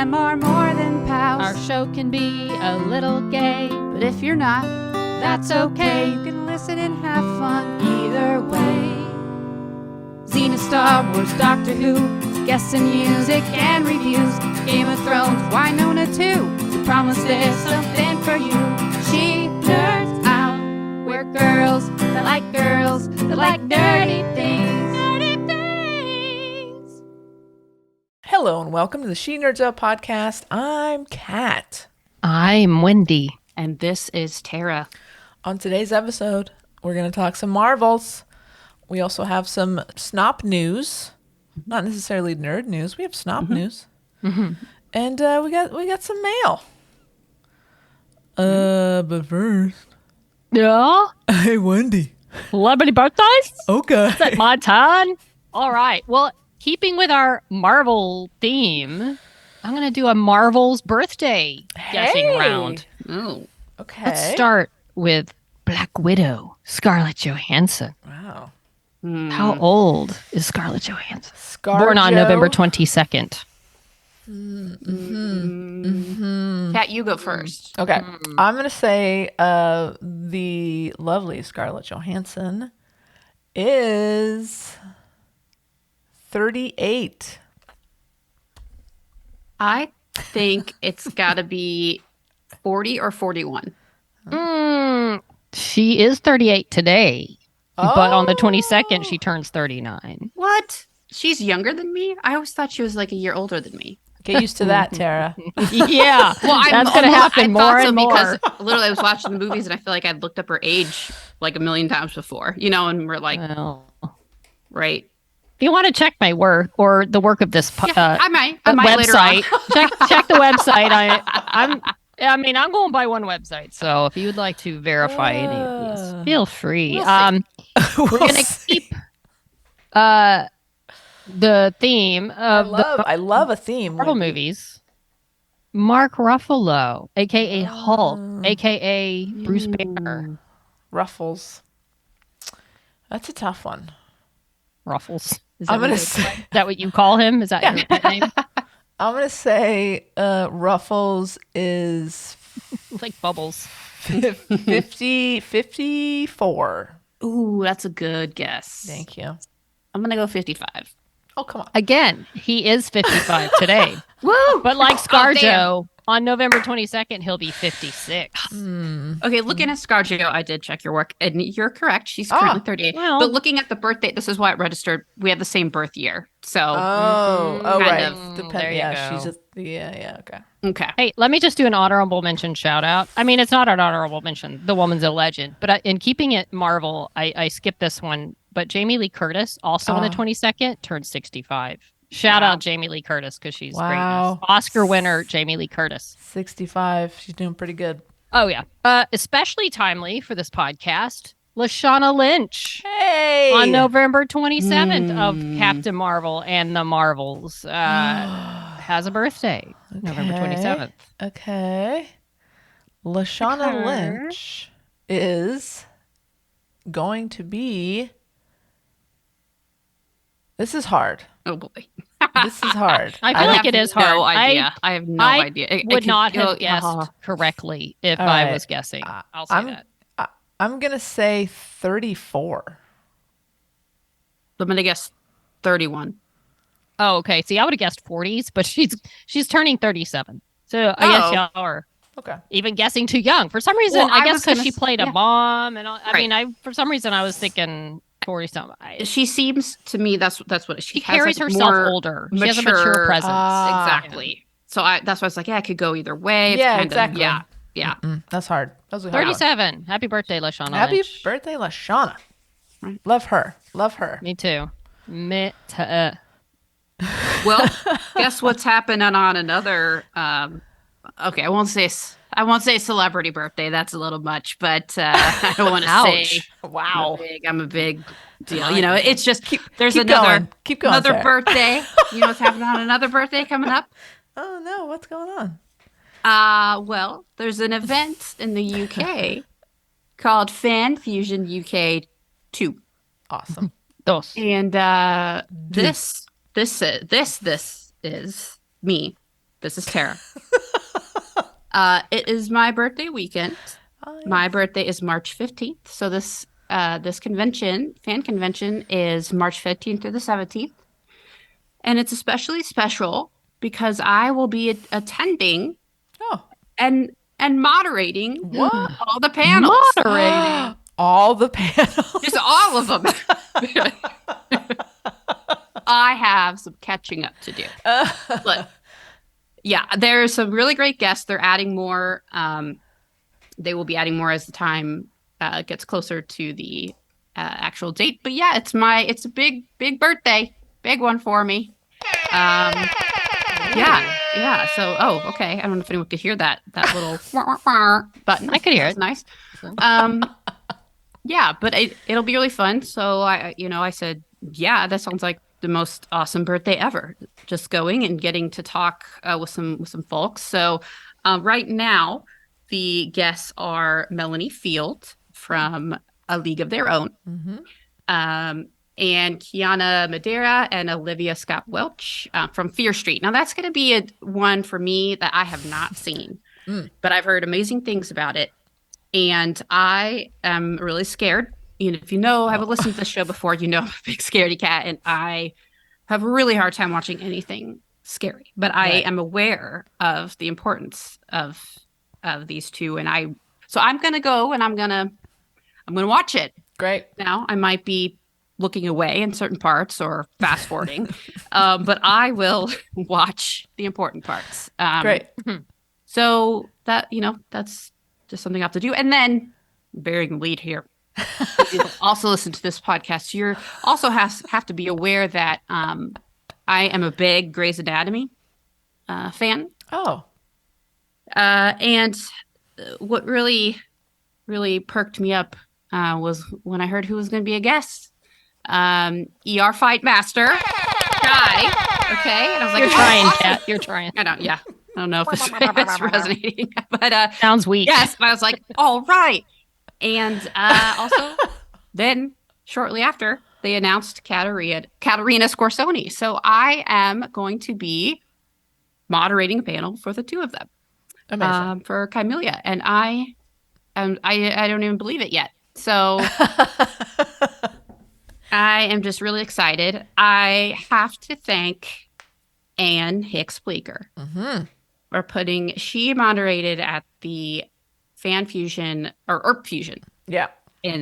them are more than pals. Our show can be a little gay, But if you're not, that's okay. you can listen and have fun either way. Xena, Star Wars, Doctor Who, guests and music and reviews. Game of Thrones, Winona too. We promise there's something for you. She nerds out. We're girls that like dirty things. Dirty things. Hello and welcome to the She Nerds Out podcast. I'm Kat. I'm Wendy. And this is Tara. On today's episode, we're going to talk some Marvels. We also have some Snop news. Not necessarily nerd news. We have Snop news. Mm-hmm. And we got some mail. But first, Yeah? hey Wendy. Celebrity birthdays? Okay. Is it my turn? All right. Well, keeping with our Marvel theme, I'm going to do a Marvel's birthday guessing Hey. round. Oh. Okay. Let's start with Black Widow, Scarlett Johansson. Wow. How old is Scarlett Johansson? Born on Scarjo. November 22nd. Kat, you go first. Okay. I'm going to say the lovely Scarlett Johansson is 38. I think it's got to be 40 or 41. She is 38 today, but on the Oh. 22nd, she turns 39. What? She's younger than me? I always thought she was like a year older than me. Get used to that, Tara. Yeah, that's going to happen more and more. Because literally I was watching the movies and I feel like I'd looked up her age like a million times before, you know, and we're like, Well, right. if you want to check my work or the work of this I might later on. website, check the website. I'm going by one website, so if you would like to verify any of these, feel free. We'll see. We're gonna keep the theme of I love a theme. Marvel Wendy. movies. Mark Ruffalo, aka Hulk, aka Bruce Banner. Ruffles. That's a tough one. Ruffles. Is I'm that, gonna what say. is that what you call him? Is that your pet name? I'm gonna say Ruffles is Like Bubbles. 54. Ooh, that's a good guess. Thank you. I'm going to go 55. Oh come on. Again, he is 55 today. Woo! But like damn. ScarJo, on November 22nd, he'll be 56. Okay, looking at ScarJo, I did check your work, and you're correct. She's currently 38. well. But looking at the birthday, this is why it registered. We have the same birth year. So, Oh kind right. of. There you yeah, go. she's just yeah. Okay. okay. Hey, let me just do an honorable mention shout out. I mean, it's not an honorable mention. The woman's a legend. But in keeping it Marvel, I skipped this one. But Jamie Lee Curtis, also on the 22nd, turned 65. Shout out Jamie Lee Curtis because she's Wow. great. Oscar winner Jamie Lee Curtis. 65. She's doing pretty good. Oh, yeah. Especially timely for this podcast, Lashana Lynch. Hey. On November 27th of Captain Marvel and the Marvels has a birthday. November Okay. 27th. Okay. Lashana Okay. Lynch is going to be. This is hard. Oh, boy. This is hard. I feel like it is hard. No idea. I have no I idea. It would could not go- have guessed correctly if All I right. was guessing. I'll say I'm that. I'm gonna say 34. I'm going to guess 31. Oh, okay. See, I would have guessed 40s, but she's turning 37. So I guess Oh. y'all are Okay. even guessing too young. For some reason, Well, I I guess was because gonna she s- played a yeah. mom and all, I Right. mean, for some reason I was thinking 40 something. She seems to me that's what She has, carries like, herself more older. She has a mature mature- presence. Exactly. So that's why I was like, yeah, I could go either way. It's Yeah, kind exactly. Of, yeah. That's hard. That was a hard one. 37. Happy birthday, Lashana Happy Lynch. birthday, Lashana. Love her. Love her. Me too. Well, guess what's happening on another? Okay, I won't say celebrity birthday. That's a little much, but I don't want to say. Ouch. Wow. I'm a big deal. You know, it's just there's keep another going. Keep going, another Sarah. birthday. You know what's happening on another birthday coming up? Oh no, what's going on? Well, there's an event in the UK called Fan Fusion UK 2. Awesome. Dos. And this is me This is Tara. It is my birthday weekend. Oh, yeah. My birthday is March 15th. So this fan convention, is March 15th through the 17th. And it's especially special because I will be attending Oh, and moderating what? all the panels. Moderating. All the panels. Just all of them. I have some catching up to do. But yeah, there's some really great guests. They're adding more. They will be adding more as the time gets closer to the actual date. But yeah, it's a big birthday, big one for me. Yeah. So, okay. I don't know if anyone could hear that little button. I could hear That's it. nice. Yeah, but it'll be really fun. So I said, yeah, that sounds like the most awesome birthday ever. Just going and getting to talk with some folks. So right now, the guests are Melanie Field from A League of Their Own, and Kiana Madeira and Olivia Scott Welch from Fear Street. Now that's going to be one for me that I have not seen, but I've heard amazing things about it. And I am really scared. If haven't listened to the show before, I'm a big scaredy cat, and I have a really hard time watching anything scary. But I am aware of the importance of these two, and so I'm gonna go and I'm gonna watch it. Great. Now I might be looking away in certain parts or fast forwarding, but I will watch the important parts. Great. So that's just something I have to do. And then, bearing the lead here, you also listen to this podcast. You're also have to be aware that I am a big Grey's Anatomy fan. Oh. And what really, really perked me up was when I heard who was going to be a guest. ER Fight Master guy. Okay. And I was like, You're trying, awesome. Kat. You're trying. I don't know if it's resonating, but Sounds weak. yes, but I was like, all right. And also, then shortly after, they announced Katerina Scorsoni. So I am going to be moderating a panel for the two of them, Amazing. for Kymelia, and I don't even believe it yet. So I am just really excited. I have to thank Anne Hicks Bleeker. She moderated at the Fan Fusion or ERP Fusion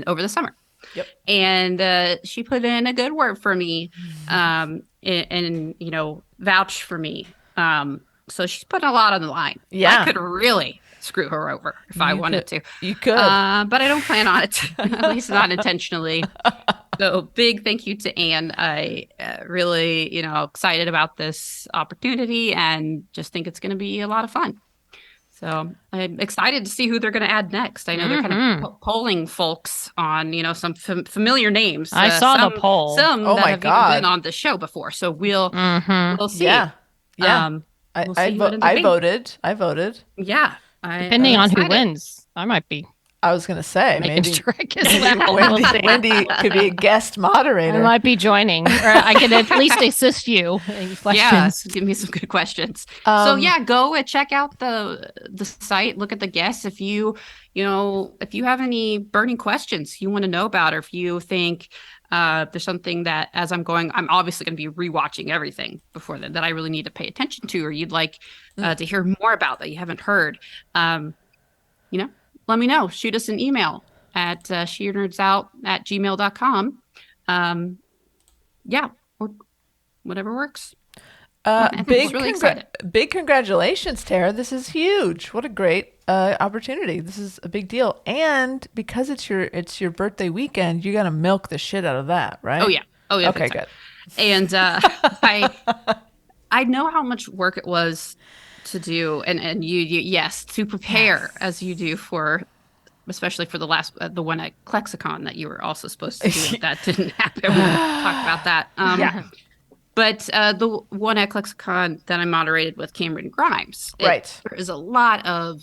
over the summer. Yep. And she put in a good word for me, and vouch for me. So she's put a lot on the line. Yeah. I could really screw her over if I wanted to. You could. But I don't plan on it, at least not intentionally. So big thank you to Anne. I really, excited about this opportunity and just think it's going to be a lot of fun. So I'm excited to see who they're going to add next. I know they're kind of polling folks on, some familiar names. I saw the poll. Some Oh that my have God. even been on the show before. So we'll see. Yeah. We'll see what I it I voted. Yeah. Depending on who excited. wins, I might be I was going to say, making maybe strike as well. We'll see. Wendy could be a guest I moderator. might be joining, or I could at least assist you in questions. Yeah, give me some good questions. So yeah, go and check out the site. Look at the guests. If you have any burning questions you want to know about, or if you think there's something that as I'm obviously going to be rewatching everything before then that I really need to pay attention to, or you'd like to hear more about that you haven't heard, let me know. Shoot us an email at sheernerds@gmail.com. Or whatever works. Big congratulations, Tara. This is huge. What a great opportunity. This is a big deal. And because it's your birthday weekend, you got to milk the shit out of that, right? Oh yeah. Okay, good. And I know how much work it was to do, and you to prepare as you do especially for the one at Klexicon that you were also supposed to do. That didn't happen. We'll talk about that. But the one at Klexicon that I moderated with Cameron Grimes, there is a lot of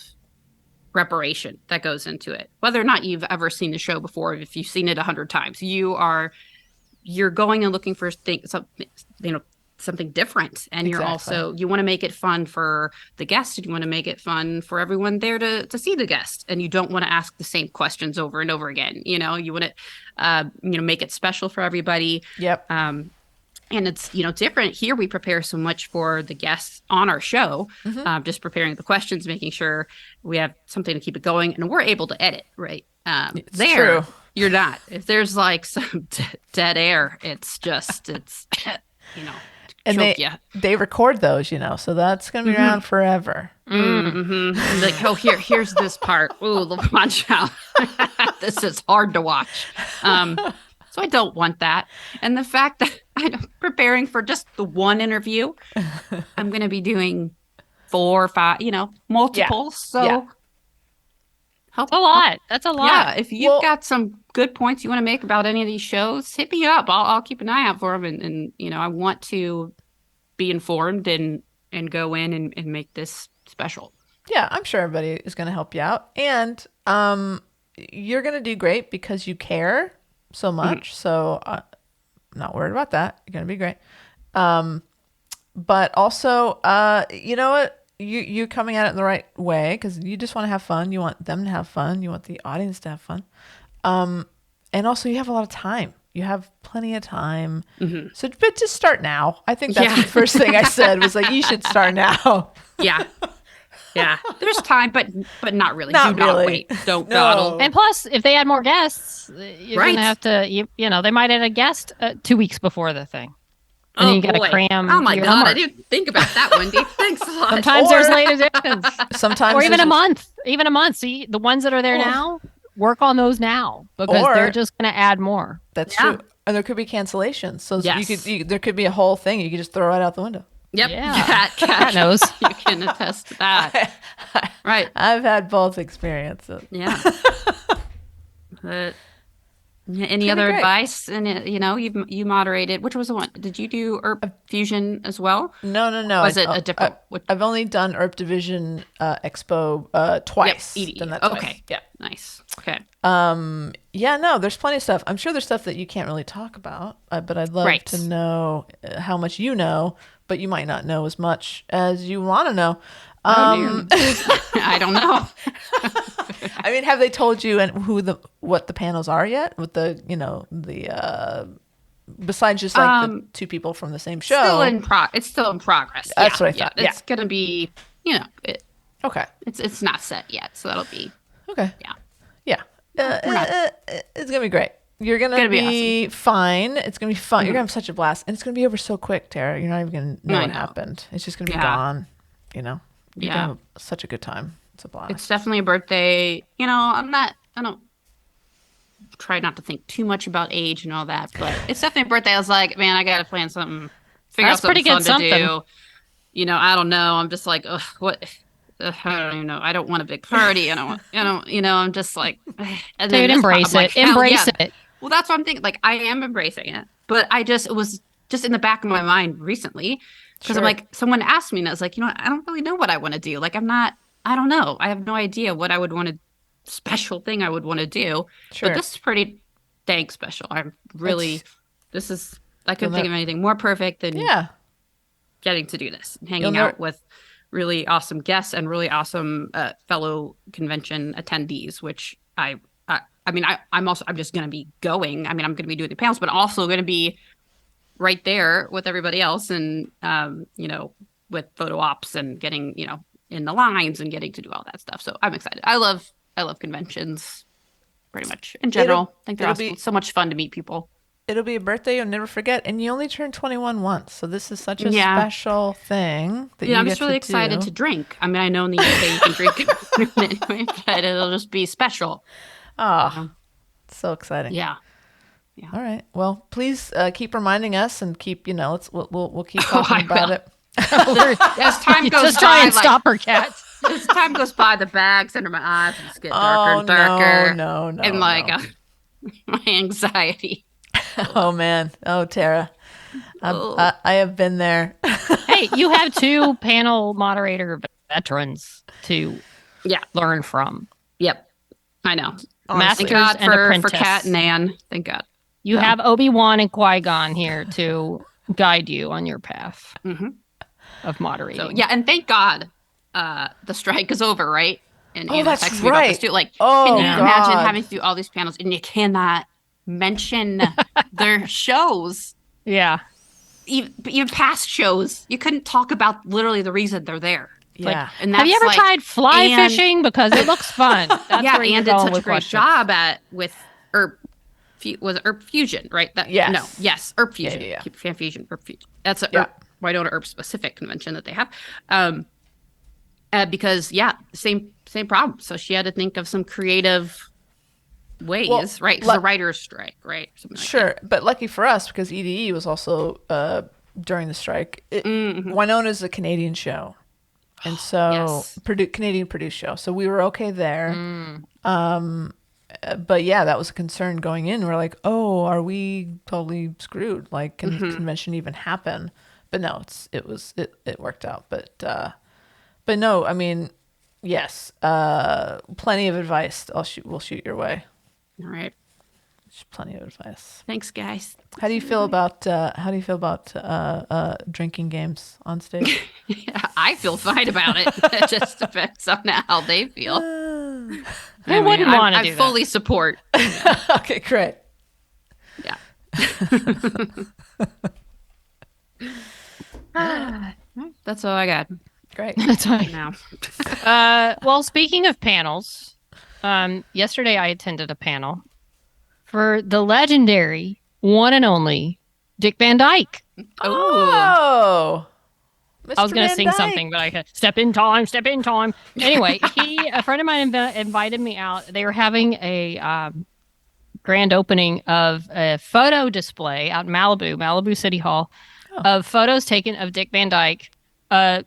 preparation that goes into it. Whether or not you've ever seen the show before, if you've seen it 100 times, you're going and looking for things, something different, and you're Exactly. also, you want to make it fun for the guest, and you want to make it fun for everyone there to see the guest, and you don't want to ask the same questions over and over again. You want to make it special for everybody. Yep. And it's different here. We prepare so much for the guests on our show, just preparing the questions, making sure we have something to keep it going, and we're able to edit, right? It's there true. you're not. If there's like some dead air, it's And choke ya. they record those, so that's going to be around forever. Mm-hmm. Like, oh, here's this part. Ooh, watch out. This is hard to watch. So I don't want that. And the fact that I'm preparing for just the one interview, I'm going to be doing 4 or 5, multiples. So Yeah. help A lot. That's a lot. Yeah, if you've got some good points you want to make about any of these shows, hit me up. I'll keep an eye out for them, and I want to be informed and go in and make this special. Yeah, I'm sure everybody is going to help you out. And you're going to do great because you care so much. So I'm not worried about that. You're going to be great. But also, you know what? You're coming at it in the right way because you just want to have fun. You want them to have fun. You want the audience to have fun. And also, you have a lot of time. You have plenty of time. So, but just start now. I think that's the first thing I said was like, you should start now. Yeah. Yeah. There's time, but not really. Not Do not really. wait. Don't No. dawdle. And plus, if they add more guests, you're Right. gonna have to. They might add a guest 2 weeks before the thing, and then you got to boy. cram. Oh my your God. I homework. didn't think about that, Wendy. Thanks a lot. Sometimes there's late additions, Sometimes or even there's a month. Even a month. See, the ones that are there now, work on those now because Or- they're just gonna add more. That's Yeah. true. And there could be cancellations. So Yes. there could be a whole thing. You could just throw right out the window. Yep. Yeah. Cat knows. You can attest to that. Right. I've had both experiences. Yeah. But any gonna be other great. advice? And you moderated. Which was the one? Did you do Herp Fusion as well? No. Was it a different? I've only done Herp Division Expo twice. EDE. Done that twice. Okay. Yeah. Nice. Okay. Yeah, no, there's plenty of stuff. I'm sure there's stuff that you can't really talk about, but I'd love Right. to know how much you know, but you might not know as much as you want to know. I don't know. I mean, have they told you and what the panels are yet? With the besides just like the two people from the same show. It's still in progress. That's what I thought. Yeah. It's gonna be. Okay. It's not set yet, so that'll be. Okay. Yeah. Yeah. not- It's gonna be great. You're gonna be fine. It's gonna be fun. You're gonna have such a blast, and it's gonna be over so quick, Tara. You're not even gonna know I what know. happened. It's just gonna be Yeah. gone. You're Yeah. gonna have such a good time. It's a blast. It's definitely a birthday. I don't try not to think too much about age and all that, but it's definitely a birthday. I was like, man, I got to plan something, figure That's out something pretty good fun to something. do. I don't know. I'm just like, ugh, what? I don't even know. I don't want a big party. I don't want, I'm just like, and then Dude, this embrace pop, I'm like, it. hell Embrace yeah. it. Well, that's what I'm thinking. Like, I am embracing it, but it was just in the back of my mind recently because I'm Sure. like, someone asked me and I was like, I don't really know what I want to do. Like, I don't know. I have no idea what I would want to, special thing I would want to do. Sure. But this is pretty dang special. I'm really, I couldn't You'll think of anything more perfect than Yeah. getting to do this and You'll hanging never- out with really awesome guests and really awesome fellow convention attendees, which I'm just going to be going. I mean, I'm going to be doing the panels, but also going to be right there with everybody else and, with photo ops and getting, in the lines and getting to do all that stuff. So I'm excited. I love conventions pretty much in general. I think they're it'll awesome. be- It's so much fun to meet people. It'll be a birthday you'll never forget, and you only turn 21 once, so this is such a Yeah. special thing that you I'm get just really to excited do. to drink. I mean, I know in the UK you can drink anyway, but it'll just be special. Oh, so exciting! Yeah. All right. Well, please keep reminding us and keep we'll keep Oh, talking I about will. it. As time goes Just by, try and like, stop her, cat. as time goes by, the bags under my eyes just get darker and darker. No, and my anxiety. Oh man. Oh Tara, I have been there. Hey, you have 2 panel moderator veterans to learn from. Yep. I know. Masters Thank God and for apprentice. Kat and Ann. Thank God. You have Obi-Wan and Qui-Gon here to guide you on your path Mhm. of moderating. So yeah, and thank God the strike is over, right? And Oh, Anna that's texted me about this right. too. Like, Oh, can you imagine God. having to do all these panels and you cannot mention their shows, Yeah. even past shows? You couldn't talk about literally the reason they're there. Yeah. And Have you that's ever like, tried fly and- fishing? Because it looks fun. That's yeah, where you're and did going such a with great questions. job with Herb. Was it Herb Fusion, right? Yes. Herb Fusion. Yeah. Keep Fan Fusion, Herb Fusion. That's a Yeah. Winona Herb specific convention that they have. Because same problem. So she had to think of some creative ways, Well, right? Because the writer's strike, right? Something like Sure, but lucky for us, because EDE was also during the strike. Winona's a Canadian show, and so Yes. Canadian produced show. So we were okay there. But yeah, that was a concern going in. We're like, oh, are we totally screwed? Like, can the convention even happen? But no, it worked out. But no, I mean, yes, plenty of advice. We'll shoot your way. All right. Plenty of advice. Thanks, guys. How do you feel about drinking games on stage? Yeah, I feel fine about it. It just depends on how they feel. Who wouldn't want to do I fully support. Okay, great. Yeah. That's all I got Great. That's right. now. Well, speaking of panels, yesterday I attended a panel for the legendary one and only Dick Van Dyke. Oh, I was Mr. going to Van sing Dyke. something, but I could step in time. Anyway, a friend of mine invited me out. They were having a grand opening of a photo display out in Malibu City Hall, of photos taken of Dick Van Dyke,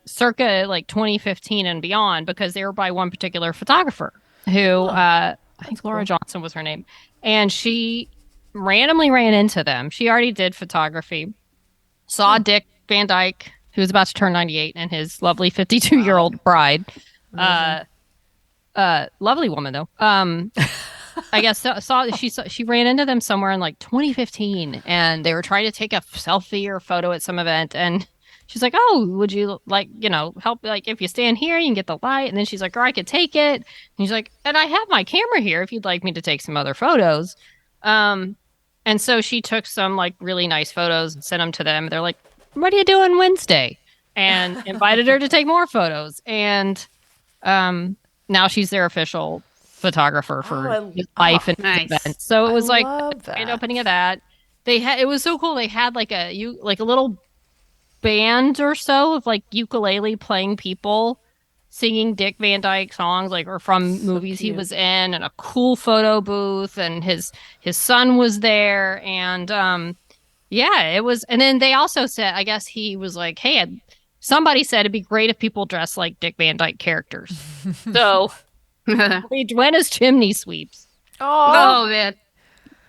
circa like 2015 and beyond, because they were by one particular photographer who, I think Laura Johnson was her name, and she randomly ran into them. She already did photography, saw Dick Van Dyke, who was about to turn 98, and his lovely 52-year-old bride. Lovely woman, though. I guess she ran into them somewhere in like 2015, and they were trying to take a selfie or photo at some event, and she's like, "Oh, would you like, help? Like, if you stand here, you can get the light." And then she's like, "Or I could take it." And he's like, "And I have my camera here if you'd like me to take some other photos." And so she took some like really nice photos and sent them to them. They're like, "What are you doing Wednesday?" And invited her to take more photos. And now she's their official photographer for life and events. So it was like an opening of that. It was so cool. They had like a little band or so of like ukulele playing people singing Dick Van Dyke songs, like, or from movies he was in, and a cool photo booth, and his son was there, and yeah, it was. And then they also said, I guess he was like, "Hey, somebody said it'd be great if people dress like Dick Van Dyke characters." So we went as chimney sweeps. Oh man.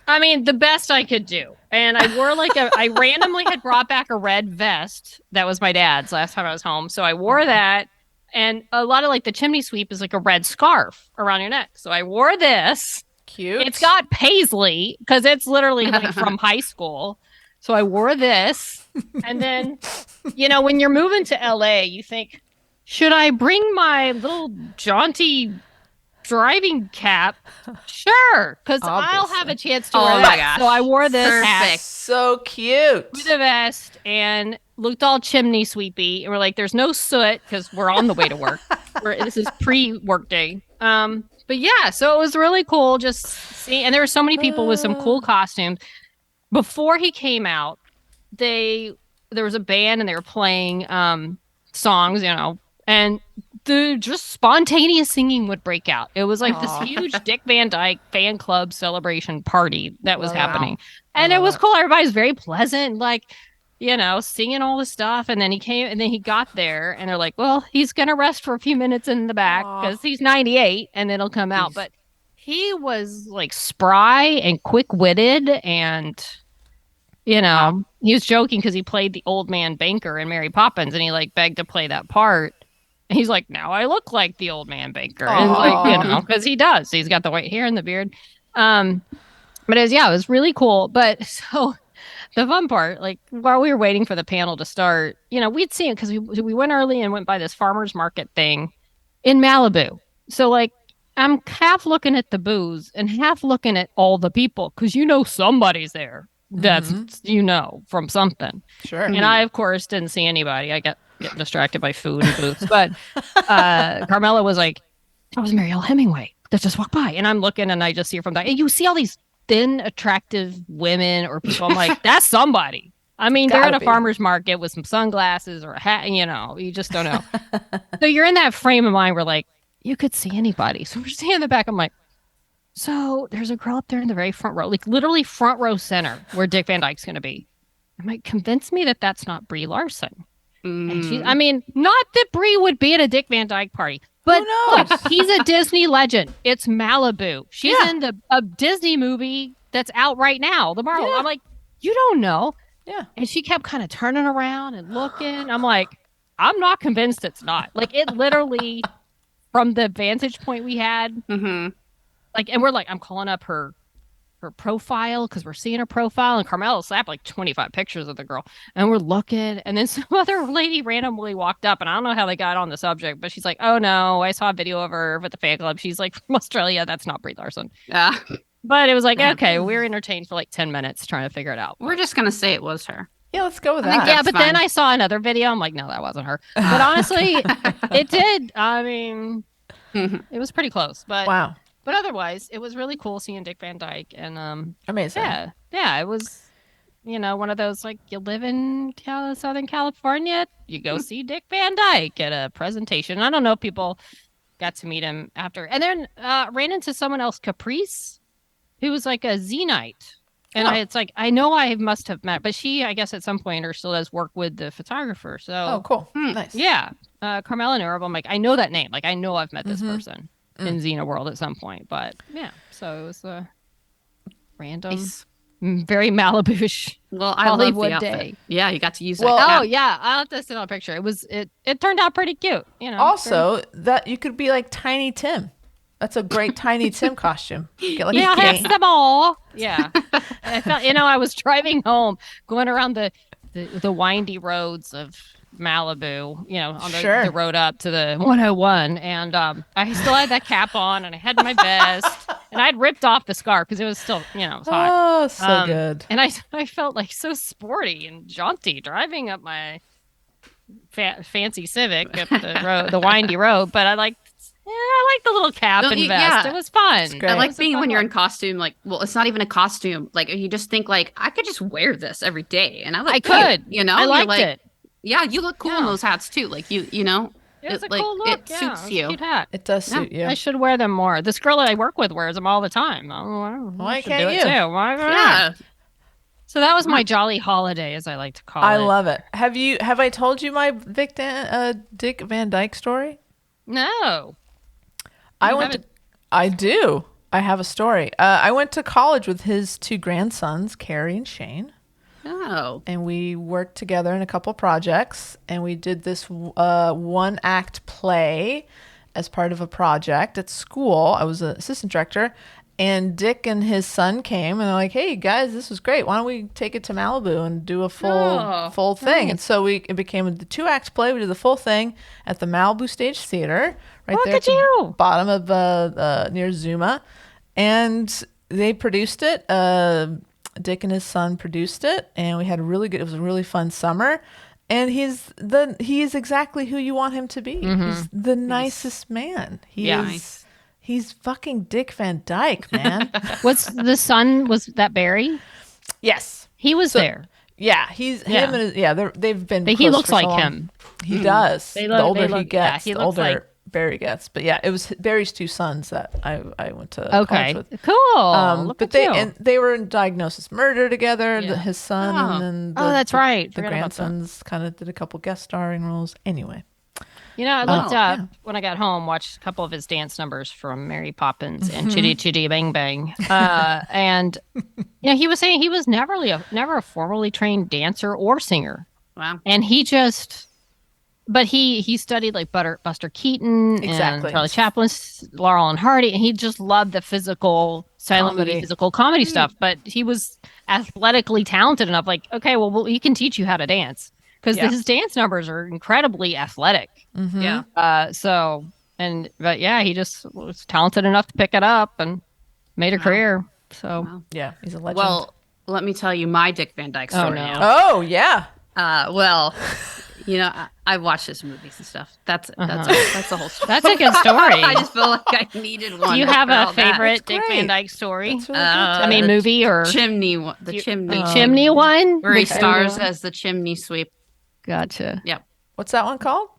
I mean, the best I could do. And I wore I randomly had brought back a red vest. That was my dad's last time I was home. So I wore that. And a lot of like the chimney sweep is like a red scarf around your neck. So I wore this. Cute. It's got paisley because it's literally like from high school. So I wore this. And then, when you're moving to LA, you think, should I bring my little jaunty driving cap? Sure, because I'll have a chance to wear that. My gosh. So I wore this hat So cute. with a vest and looked all chimney sweepy. And we're like, there's no soot because we're on the way to work. This is pre-work day. But yeah, so it was really cool just seeing, and there were so many people with some cool costumes. Before he came out, there was a band and they were playing songs, and the just spontaneous singing would break out. It was like this huge Dick Van Dyke fan club celebration party that was happening. And it was cool. Everybody was very pleasant, like, singing all the stuff. And then he got there and they're like, well, he's going to rest for a few minutes in the back because he's 98 and then he'll come out. But he was like spry and quick-witted, and he was joking because he played the old man banker in Mary Poppins, and he like begged to play that part. And he's like, now I look like the old man banker. And like, because he does. He's got the white hair and the beard. But it was really cool. But so the fun part, like while we were waiting for the panel to start, we'd seen it because we went early and went by this farmer's market thing in Malibu. So like I'm half looking at the booze and half looking at all the people because somebody's there. That's from something. Sure. And I of course didn't see anybody. I got getting distracted by food and booths. But Carmela was like, that was Marielle Hemingway that just walked by. And I'm looking and I just see her from that. And you see all these thin, attractive women or people. I'm like, that's somebody. I mean, they're at a farmer's market with some sunglasses or a hat, you just don't know. So you're in that frame of mind where like, you could see anybody. So we're standing in the back. I'm like, so there's a girl up there in the very front row, like literally front row center where Dick Van Dyke's going to be. I'm like, convince me that that's not Brie Larson. And not that Brie would be at a Dick Van Dyke party, but look, he's a Disney legend. It's Malibu. She's in a Disney movie that's out right now, the Marvel. I'm like, you don't know. Yeah. And she kept kind of turning around and looking. I'm like, I'm not convinced it's not. Like, it literally, from the vantage point we had, like, and we're like, I'm calling up her profile because we're seeing her profile, and Carmela slapped like 25 pictures of the girl, and we're looking, and then some other lady randomly walked up, and I don't know how they got on the subject, but she's like, oh no, I saw a video of her with the fan club. She's like from Australia. That's not Brie Larson. But it was like, okay, we were entertained for like 10 minutes trying to figure it out. We're just gonna say it was her. Yeah, let's go with that. Yeah, but then I saw another video. I'm like, no, that wasn't her. But honestly, it did. I mean, it was pretty close. But wow. But otherwise, it was really cool seeing Dick Van Dyke, and amazing. Yeah, it was, one of those like you live in Southern California, you go see Dick Van Dyke at a presentation. I don't know if people got to meet him after, and then ran into someone else, Caprice, who was like a Zenite, and it's like I know I must have met, but she, I guess, at some point or still does work with the photographer. So cool, nice. Yeah, Carmela Nerva. I'm like, I know that name, like I know I've met this person in Xena World at some point, but yeah, so it was a random, very Malibu-ish Hollywood day. Yeah, you got to use it. Well, I'll have to send a picture. It turned out pretty cute, Also, that you could be like Tiny Tim. That's a great Tiny Tim costume. Get like have them all. Yeah, I felt I was driving home, going around the windy roads of Malibu, on the road up to the 101, and I still had that cap on, and I had my vest, and I'd ripped off the scarf because it was still, it was hot. Oh, so good. And I felt like so sporty and jaunty driving up my fancy Civic up the road, the windy road. But I liked the little cap and vest. Yeah. It was fun. I like being when you're in costume. Like, well, it's not even a costume. Like, you just think like I could just wear this every day, and I could. I liked it. Yeah, you look cool in those hats too. Like it was a cool look. It suits you. Cute hat. It does suit you. I should wear them more. This girl that I work with wears them all the time. Why can't you? Yeah. So that was my jolly holiday, as I like to call it. I love it. Have I told you my Dick Van Dyke story? No. I do. I have a story. I went to college with his two grandsons, Carrie and Shane. Oh. And we worked together in a couple projects, and we did this one act play as part of a project at school. I was an assistant director, and Dick and his son came, and they're like, hey guys, this was great. Why don't we take it to Malibu and do a full thing? Nice. And so it became the 2-act play. We did the full thing at the Malibu Stage Theater, right there at the bottom of near Zuma. And they produced it. Dick and his son produced it, and we had it was a really fun summer. And he's exactly who you want him to be. He's the nicest man. He's fucking Dick Van Dyke, man. Was that Barry? Yes. He was there. Yeah, he's him and they've been but he looks like him. He does. The older he gets, the older Barry gets. But yeah, it was Barry's two sons that I went to college with. Cool. But they were in Diagnosis Murder together, his son, and then that's right. The grandsons kind of did a couple guest starring roles. Anyway. I looked up when I got home, watched a couple of his dance numbers from Mary Poppins and Chitty Chitty Bang Bang. And he was saying he was never a formally trained dancer or singer. Wow. And but he studied like Buster Keaton and Charlie Chaplin, Laurel and Hardy, and he just loved the physical silent movie, Comedy. physical comedy stuff, but he was athletically talented enough. Like, okay, well, he can teach you how to dance because Yeah. his dance numbers are incredibly athletic. Mm-hmm. Yeah. But yeah, he just was talented enough to pick it up and made a Wow. career. So, Wow. Yeah, he's a legend. Well, let me tell you my Dick Van Dyke Oh, story no. now. oh yeah. Well, I watched his movies and stuff. That's the whole story. that's a good story. I just feel like I needed one. Do you have for a all that. favorite Dick great. Van Dyke story? That's really I mean, the movie or chimney one? The chimney. chimney one? Where he The chimney stars one? as the chimney sweep. Gotcha. Yep. What's that one called?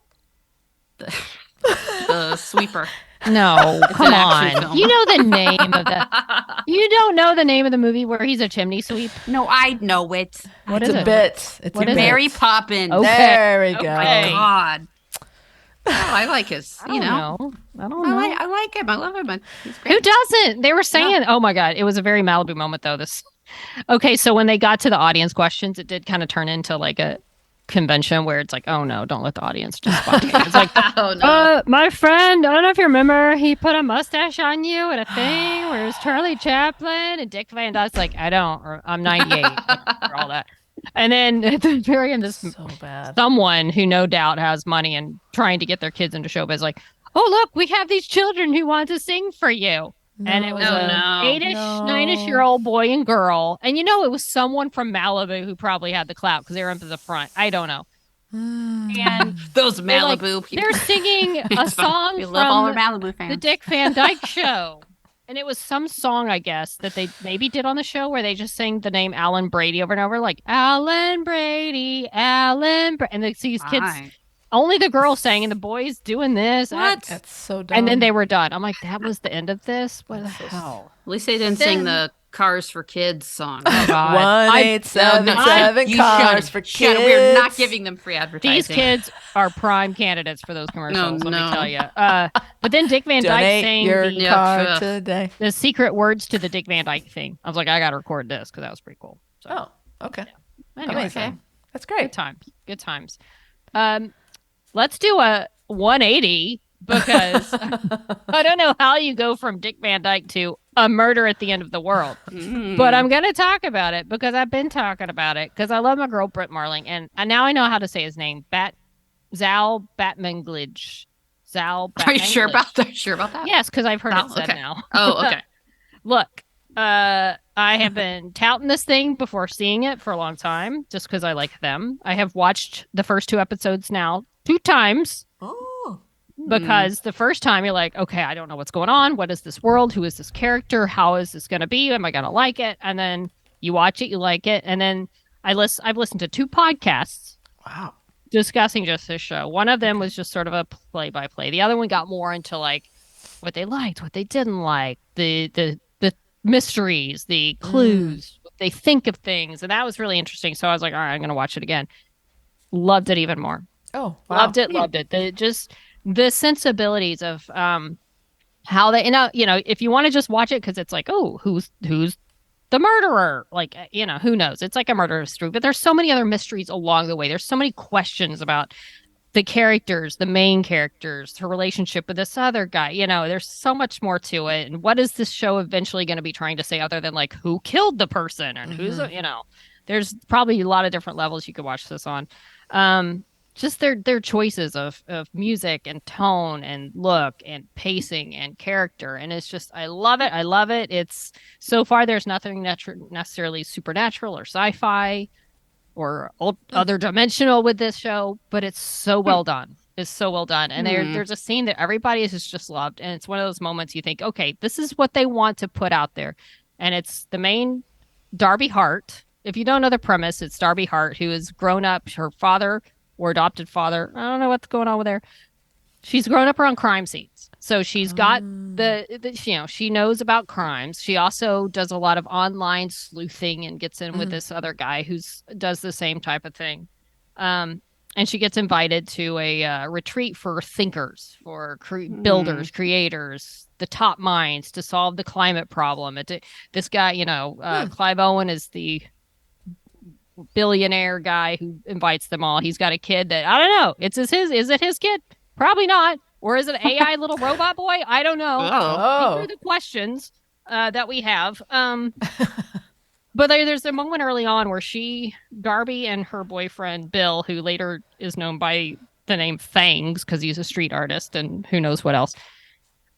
The sweeper. No, come an action on. film. You know the name of the. You don't know the name of the movie where he's a chimney sweep? No, I know it. What It's is a it? bit. It's What a is bit. it? Mary Poppins. Okay. There we go. Oh Okay. my God. Oh, I like his, I don't know. I don't know. I like him. I love him. He's great. Who doesn't? They were saying, oh my God, it was a very Malibu moment though. Okay, so when they got to the audience questions, it did kind of turn into like a convention where it's like, oh no, don't let the audience just spontaneous. It's like, Oh, no. my friend, I don't know if you remember, he put a mustache on you at a thing where it was Charlie Chaplin and Dick Van Dyke's like, I don't, or I'm 98 for all that. And then at the very end, this So bad. someone who no doubt has money and trying to get their kids into showbiz, like, oh look, we have these children who want to sing for you. And it was No. a No. 8-ish, No. 9-ish-year-old boy and girl. And it was someone from Malibu who probably had the clout because they were up to the front. I don't know. And Those they're like- Malibu people. they're singing a song We love all our from Malibu the fans. Dick Van Dyke Show. And it was some song, I guess, that they maybe did on the show where they just sang the name Alan Brady over and over, like Alan Brady, and these kids, Fine. only the girls sang and the boys doing this. What? That's so dumb. And then they were done. I'm like, that was the end of this? What the hell? At least they didn't sing the Cars for Kids song. Oh, God. 1-877 You cars shut for it. kids. Shut it. We're not giving them free advertising. These kids are prime candidates for those commercials, let no. me tell you. But then Dick Van Dyke Donate sang your the, car Ugh. today. the secret words to the Dick Van Dyke thing. I was like, I got to record this because that was pretty cool. So, Oh, okay. anyway, Amazing. That's good great. times. Good times. Let's do a 180 because I don't know how you go from Dick Van Dyke to a murder at the end of the world. But I'm going to talk about it because I've been talking about it because I love my girl Britt Marling and now I know how to say his name. Zal Batmanglij. Zal Batmanglij. Are you sure about that? Sure about that? Yes, because I've heard Oh, it said okay. now. Oh, okay. Look, I have been touting this thing before seeing it for a long time just because I like them. I have watched the first 2 episodes now 2 times. Oh. Because the first time you're like, okay, I don't know what's going on. What is this world? Who is this character? How is this going to be? Am I going to like it? And then you watch it, you like it. And then I've listened to 2 podcasts Wow. discussing just this show. One of them was just sort of a play by play. The other one got more into like what they liked, what they didn't like, the mysteries, the clues, what they think of things. And that was really interesting. So I was like, all right, I'm going to watch it again. Loved it even more. Oh, wow. Loved it. The sensibilities of how they, if you want to just watch it because it's like, oh, who's the murderer? Like, who knows? It's like a murder mystery, but there's so many other mysteries along the way. There's so many questions about the characters, the main characters, her relationship with this other guy. There's so much more to it. And what is this show eventually going to be trying to say other than like who killed the person and who's, there's probably a lot of different levels you could watch this on. Just their choices of music and tone and look and pacing and character. And it's just, I love it. It's so far, there's nothing necessarily supernatural or sci-fi or other dimensional with this show, but it's so well done. It's so well done. And there's a scene that everybody has just loved. And it's one of those moments you think, okay, this is what they want to put out there. And it's the main Darby Hart. If you don't know the premise, it's Darby Hart, who has grown up, her father or adopted father, I don't know what's going on with her. She's grown up around crime scenes. So she's got she knows about crimes. She also does a lot of online sleuthing and gets in with this other guy does the same type of thing. And she gets invited to a retreat for thinkers, for builders, creators, the top minds to solve the climate problem. This guy, Clive Owen is the billionaire guy who invites them all. He's got a kid that I don't know. Is it his kid? Probably not. Or is it an AI little robot boy? I don't know. Oh. These are the questions. that we have. But there's a moment early on where Darby and her boyfriend Bill, who later is known by the name Fangs because he's a street artist and who knows what else.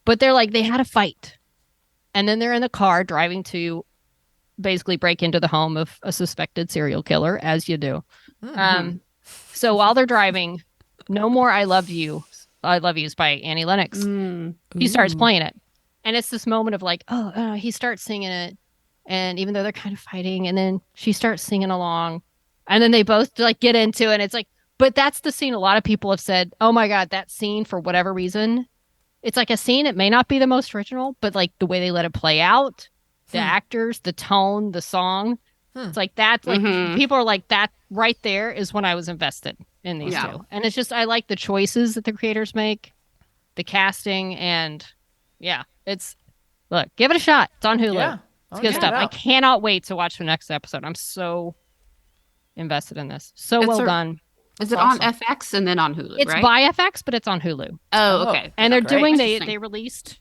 But they had a fight. And then they're in the car driving to basically break into the home of a suspected serial killer, as you do. Mm-hmm. So while they're driving, No More I Love You is by Annie Lennox. He starts playing it. And it's this moment of he starts singing it. And even though they're kind of fighting, and then she starts singing along, and then they both get into it. And it's but that's the scene a lot of people have said, oh my God, that scene, for whatever reason, it's a scene. It may not be the most original, but the way they let it play out, the actors, the tone, the song, it's that. People are that right there is when I was invested in these two. And it's just, I like the choices that the creators make, the casting, and give it a shot. It's on Hulu. Yeah. It's good stuff. I cannot wait to watch the next episode. I'm so invested in this. So well done. Is it awesome. On FX and then on Hulu? It's right? by FX, but it's on Hulu. Oh, okay. And they're doing they released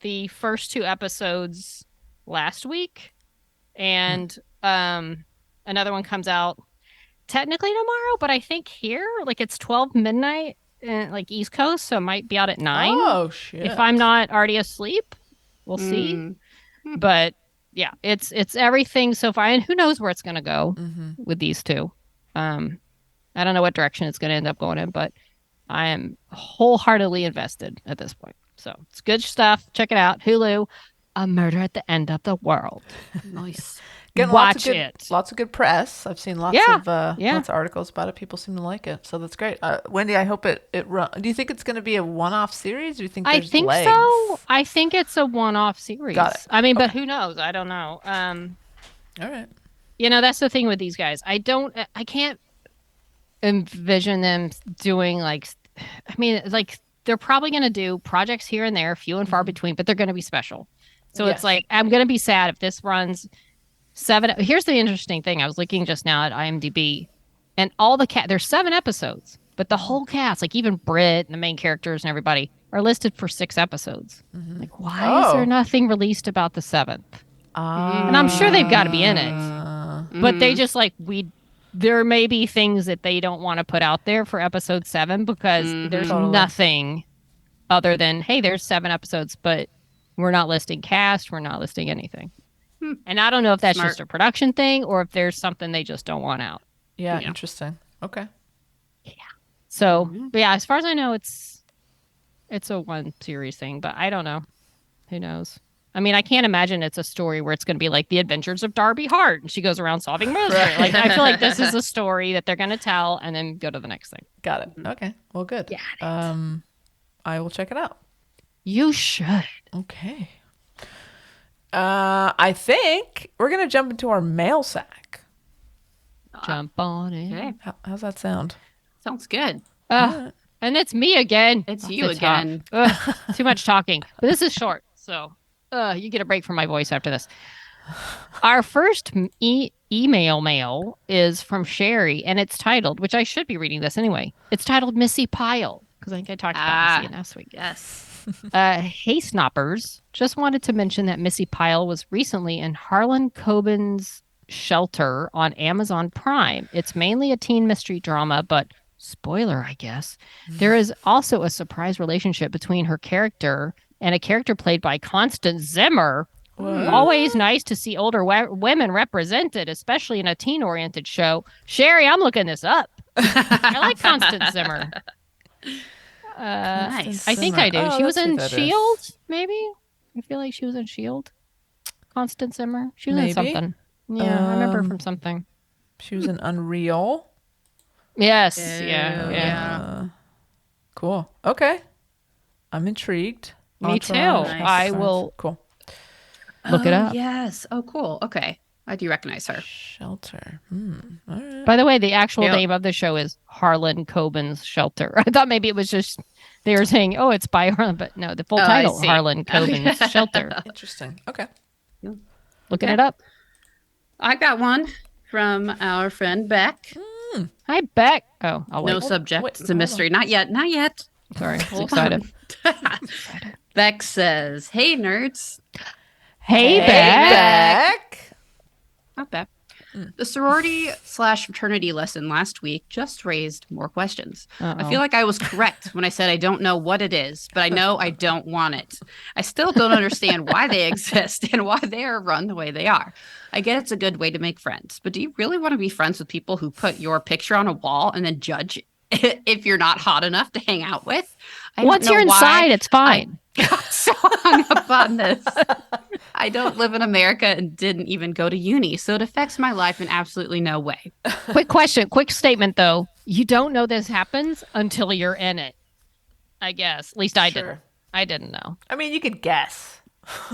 the first 2 episodes last week, and another one comes out technically tomorrow, but I think here it's 12 midnight East Coast, so it might be out at 9. Oh shit! If I'm not already asleep, we'll see. But yeah, it's everything so far, and who knows where it's going to go with these two. I don't know what direction it's going to end up going in, but I am wholeheartedly invested at this point. So it's good stuff. Check it out. Hulu, A Murder at the End of the World. Nice. Watch it. Lots of good press. I've seen lots of articles about it. People seem to like it, so that's great. Wendy, I hope it run. Do you think it's going to be a one-off series? Or do you think there's legs? So. I think it's a one-off series. Got it. I mean, but who knows? I don't know. All right. That's the thing with these guys. I can't envision them doing they're probably going to do projects here and there, few and far between, but they're going to be special. So it's I'm going to be sad if this runs 7. Here's the interesting thing. I was looking just now at IMDb, and all the there's 7 episodes, but the whole cast, even Britt and the main characters and everybody, are listed for 6 episodes. Why is there nothing released about the 7th? And I'm sure they've got to be in it, but they just there may be things that they don't want to put out there for episode 7 because there's nothing other than, hey, there's 7 episodes, but we're not listing cast, we're not listing anything. And I don't know if that's just a production thing or if there's something they just don't want out. Yeah, interesting. Okay. Yeah. So, but as far as I know, it's a 1 series thing, but I don't know. Who knows? I mean, I can't imagine it's a story where it's going to be like The Adventures of Darby Hart and she goes around solving mysteries. I feel like this is a story that they're going to tell and then go to the next thing. Got it. Okay. Well, good. Yeah. I will check it out. You should. Okay. I think we're going to jump into our mail sack. Jump on it. Okay. How's that sound? Sounds good. And it's me again. It's you again. Too much talking. But this is short, so you get a break from my voice after this. Our first email mail is from Sherry, and it's titled, which I should be reading this anyway. It's titled Missy Pyle, because I think I talked about Missy last week. Yes. Hey, Snoppers. Just wanted to mention that Missy Pyle was recently in Harlan Coben's Shelter on Amazon Prime. It's mainly a teen mystery drama, but spoiler, I guess, there is also a surprise relationship between her character and a character played by Constance Zimmer. What? Always nice to see older women represented, especially in a teen-oriented show. Sherry, I'm looking this up. I like Constance Zimmer. Nice. I think I do. Oh, she was in that's who that S.H.I.E.L.D., is. maybe? I feel like she was in S.H.I.E.L.D. Constance Zimmer. She was in Maybe. something. Yeah, I remember from something. She was in Unreal. Yes. Ew, Yeah. Cool. Okay. I'm intrigued. Me too. Entourage. I will Cool. look it up. Yes. Oh, cool. Okay. I do recognize her. Shelter. All right. By the way, the actual Yep. name of the show is Harlan Coben's Shelter. I thought maybe it was just they were saying, "Oh, it's by Harlan," but no, the full Oh, I title, see. Harlan Coben's Shelter. Interesting. Okay. Looking it up. I got one from our friend Beck. Hi, Beck. Oh, I'll wait. No subject. wait, It's a hold mystery. Not yet. Not yet. Sorry, I'm Hold excited. on. Beck says, "Hey, nerds. Hey, Beck. Not bad. The sorority/fraternity lesson last week just raised more questions. I feel like I was correct when I said I don't know what it is, but I know I don't want it. I still don't understand why they exist and why they are run the way they are. I get it's a good way to make friends, but do you really want to be friends with people who put your picture on a wall and then judge if you're not hot enough to hang out with? Once you're inside, it's fine. I got so hung up on this. I don't live in America and didn't even go to uni, so it affects my life in absolutely no way. Quick statement though. You don't know this happens until you're in it. I guess. At least I didn't. I didn't know. I mean, you could guess.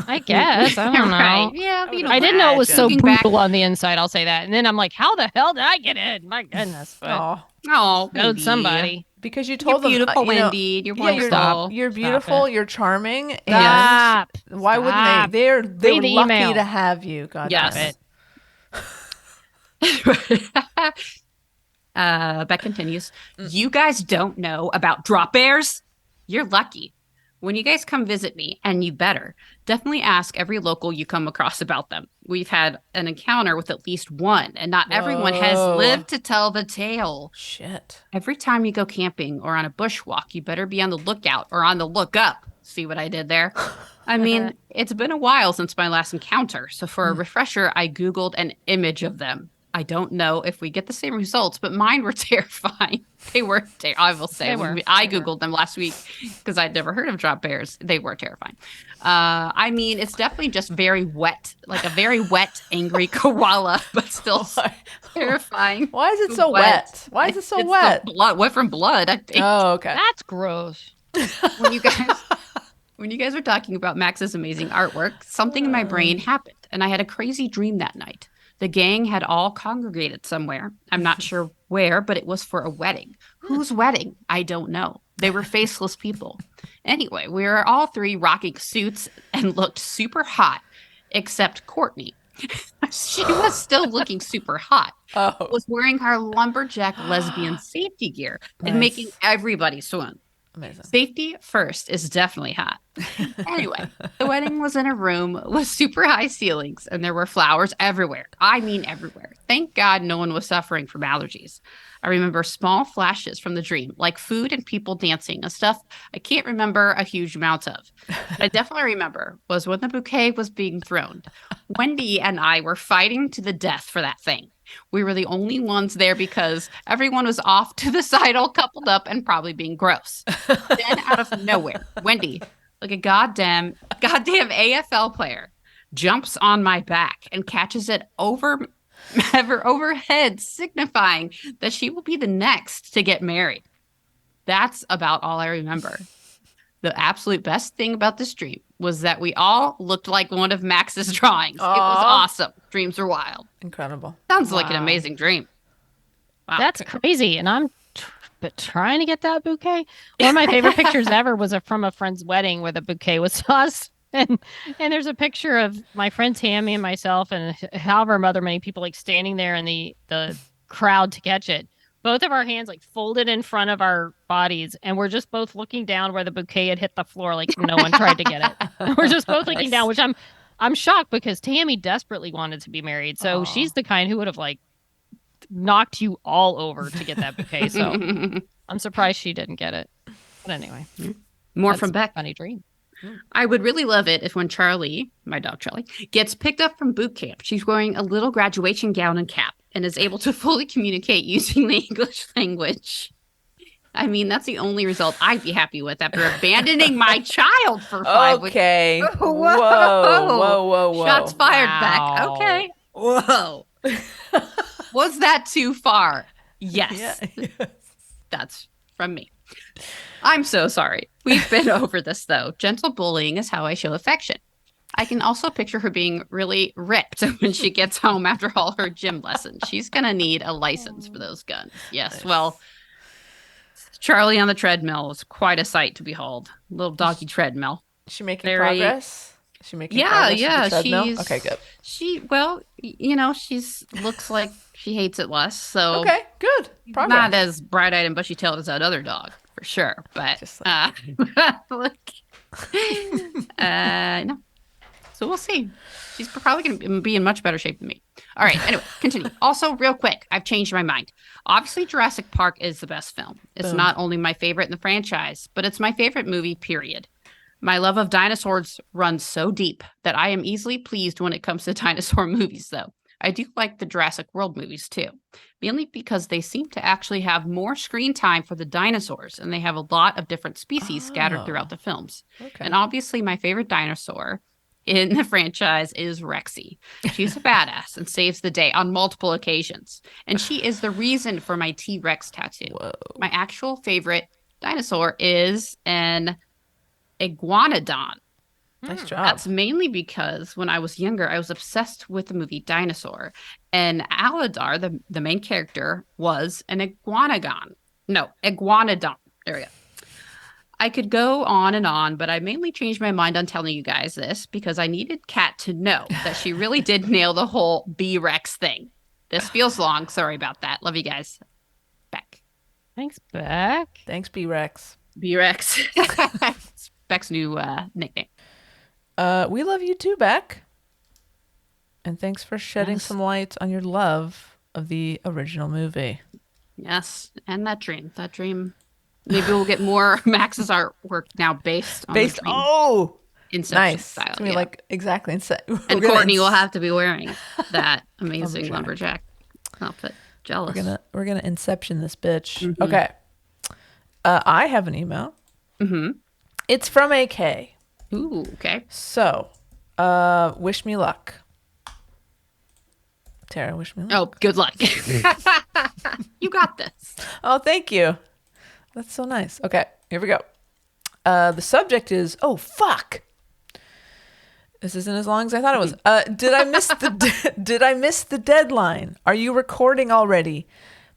I guess. I don't know. Right. Yeah, you know, I didn't know it was so Looking back- brutal on the inside. I'll say that. And then I'm like, how the hell did I get in? My goodness. But Oh, knowed somebody. because you You're told them, beautiful, you know, Wendy. You're yeah, wonderful. you're beautiful. You're charming. Stop. And why Stop. wouldn't they? They're Read the lucky email. to have you. God Yes. damn it. Beck continues. You guys don't know about drop bears? You're lucky. When you guys come visit me, and you better, definitely ask every local you come across about them. We've had an encounter with at least one, and not everyone has Whoa. lived to tell the tale. Shit. Every time you go camping or on a bushwalk, you better be on the lookout or on the lookup. See what I did there? I mean, it's been a while since my last encounter, so for a refresher, I Googled an image of them. I don't know if we get the same results, but mine were terrifying. They were, I will say. They were. I Googled them last week because I'd never heard of drop bears. They were terrifying. I mean, it's definitely just very wet, like a very wet, angry koala, but still terrifying. Why is it so wet? Why is it so It's wet? the blood, wet from blood, I think. Oh, okay. That's gross. When you guys were talking about Max's amazing artwork, something in my brain happened, and I had a crazy dream that night. The gang had all congregated somewhere. I'm not sure where, but it was for a wedding. Whose wedding? I don't know. They were faceless people. Anyway, we were all three rocking suits and looked super hot, except Courtney. She was still looking super hot. Oh. Was wearing her lumberjack lesbian safety gear and Nice. making everybody swim. Amazing. Safety first is definitely hot. Anyway, the wedding was in a room with super high ceilings and there were flowers everywhere. I mean, everywhere. Thank God no one was suffering from allergies. I remember small flashes from the dream, like food and people dancing and stuff I can't remember a huge amount of. What I definitely remember was when the bouquet was being thrown. Wendy and I were fighting to the death for that thing. We were the only ones there because everyone was off to the side, all coupled up and probably being gross. Then out of nowhere, Wendy, like a goddamn AFL player, jumps on my back and catches it overhead, signifying that she will be the next to get married. That's about all I remember. The absolute best thing about this dream was that we all looked like one of Max's drawings. It was awesome. Dreams are wild. Incredible. Sounds like an Wow. amazing dream. Wow. That's crazy. And I'm trying to get that bouquet. One of my favorite pictures ever was from a friend's wedding where the bouquet was tossed. And there's a picture of my friend Tammy and myself and however many people like standing there in the crowd to catch it. Both of our hands like folded in front of our bodies, and we're just both looking down where the bouquet had hit the floor, like no one tried to get it. We're just both looking down, which I'm shocked because Tammy desperately wanted to be married, so she's the kind who would have like knocked you all over to get that bouquet. So I'm surprised she didn't get it. But anyway, More that's from a Beck. funny dream. I would really love it if when Charlie, my dog Charlie, gets picked up from boot camp, she's wearing a little graduation gown and cap and is able to fully communicate using the English language. I mean, that's the only result I'd be happy with after abandoning my child for 5 weeks. Okay. Whoa. Whoa. Shots fired, Wow. Beck. Okay. Whoa. Was that too far? Yes. Yeah. That's from me. I'm so sorry. We've been over this, though. Gentle bullying is how I show affection. I can also picture her being really ripped when she gets home after all her gym lessons. She's going to need a license for those guns. Yes, well, Charlie on the treadmill was quite a sight to behold. Little doggy treadmill. Is she making Very- progress? Is she making Yeah, progress with yeah, the treadmill? she's- Okay, good. She's looks like she hates it less. So Okay, good. Progress. not as bright-eyed and bushy-tailed as that other dog, for sure. But Just no. So So we'll see. She's probably going to be in much better shape than me. All right. Anyway, continue. Also, real quick, I've changed my mind. Obviously, Jurassic Park is the best film. It's Boom. not only my favorite in the franchise, but it's my favorite movie, period. My love of dinosaurs runs so deep that I am easily pleased when it comes to dinosaur movies, though. I do like the Jurassic World movies, too, mainly because they seem to actually have more screen time for the dinosaurs, and they have a lot of different species scattered throughout the films. Okay. And obviously, my favorite dinosaur in the franchise is Rexy. She's a badass and saves the day on multiple occasions. And she is the reason for my T-Rex tattoo. Whoa. My actual favorite dinosaur is an iguanodon. Nice job. That's mainly because when I was younger, I was obsessed with the movie Dinosaur. And Aladar, the main character, was an iguanodon. No, iguanodon. There we go. I could go on, but I mainly changed my mind on telling you guys this because I needed Kat to know that she really did nail the whole B-Rex thing. This feels long. Sorry about that. Love you guys. Beck. Thanks, Beck. Thanks, B-Rex. B-Rex. It's Beck's new nickname. We love you too, Beck. And thanks for shedding Yes. some light on your love of the original movie. Yes, and that dream. Maybe we'll get more Max's artwork now based on the dream. Oh, Inception nice. style. It's gonna be Yeah. like exactly. And Courtney will have to be wearing that amazing Lumberjack. lumberjack outfit. Jealous. We're gonna Inception this bitch. Mhm. Okay. I have an email. Mm-hmm. It's from AK. Ooh, okay. So, wish me luck. Tara, wish me luck. Oh, good luck. You got this. Oh, thank you. That's so nice. Okay, here we go. The subject is, oh, fuck. This isn't as long as I thought it was. Did I miss did I miss the deadline? Are you recording already?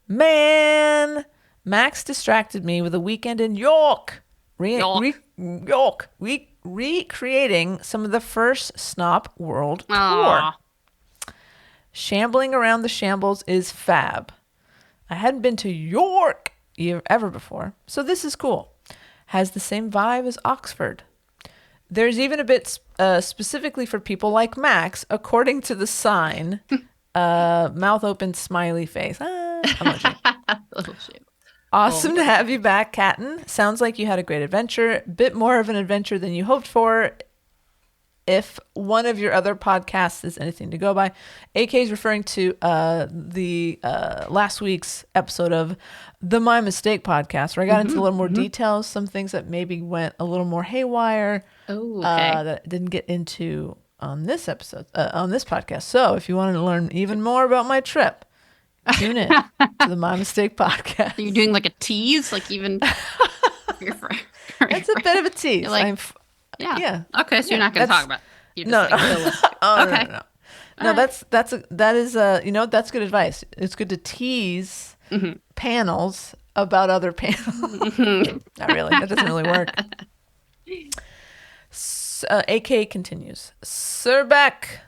Man, Max distracted me with a weekend in York. Recreating some of the first Snop World Tour. Aw. Shambling around the shambles is fab. I hadn't been to York ever before, so this is cool. Has the same vibe as Oxford. There's even a bit specifically for people like Max, according to the sign. Mouth open, smiley face. Emoji. Little shit. Awesome to have you back, Katten. Sounds like you had a great adventure. Bit more of an adventure than you hoped for. If one of your other podcasts is anything to go by, AK is referring to the last week's episode of the My Mistake podcast, where I got into a little more details, some things that maybe went a little more haywire Oh, okay. that I didn't get into on this episode, on this podcast. So if you want to learn even more about my trip, tune in to the My Mistake podcast. You're doing like a tease, like even. It's a bit of a tease. You're like, Yeah. Yeah. Okay, so you're Yeah, not going to that's- talk about it. You're No, just no. like, Oh, okay. no. All No, right. that is that's good advice. It's good to tease panels about other panels. Not really. That doesn't really work. AK continues. Sir Beck,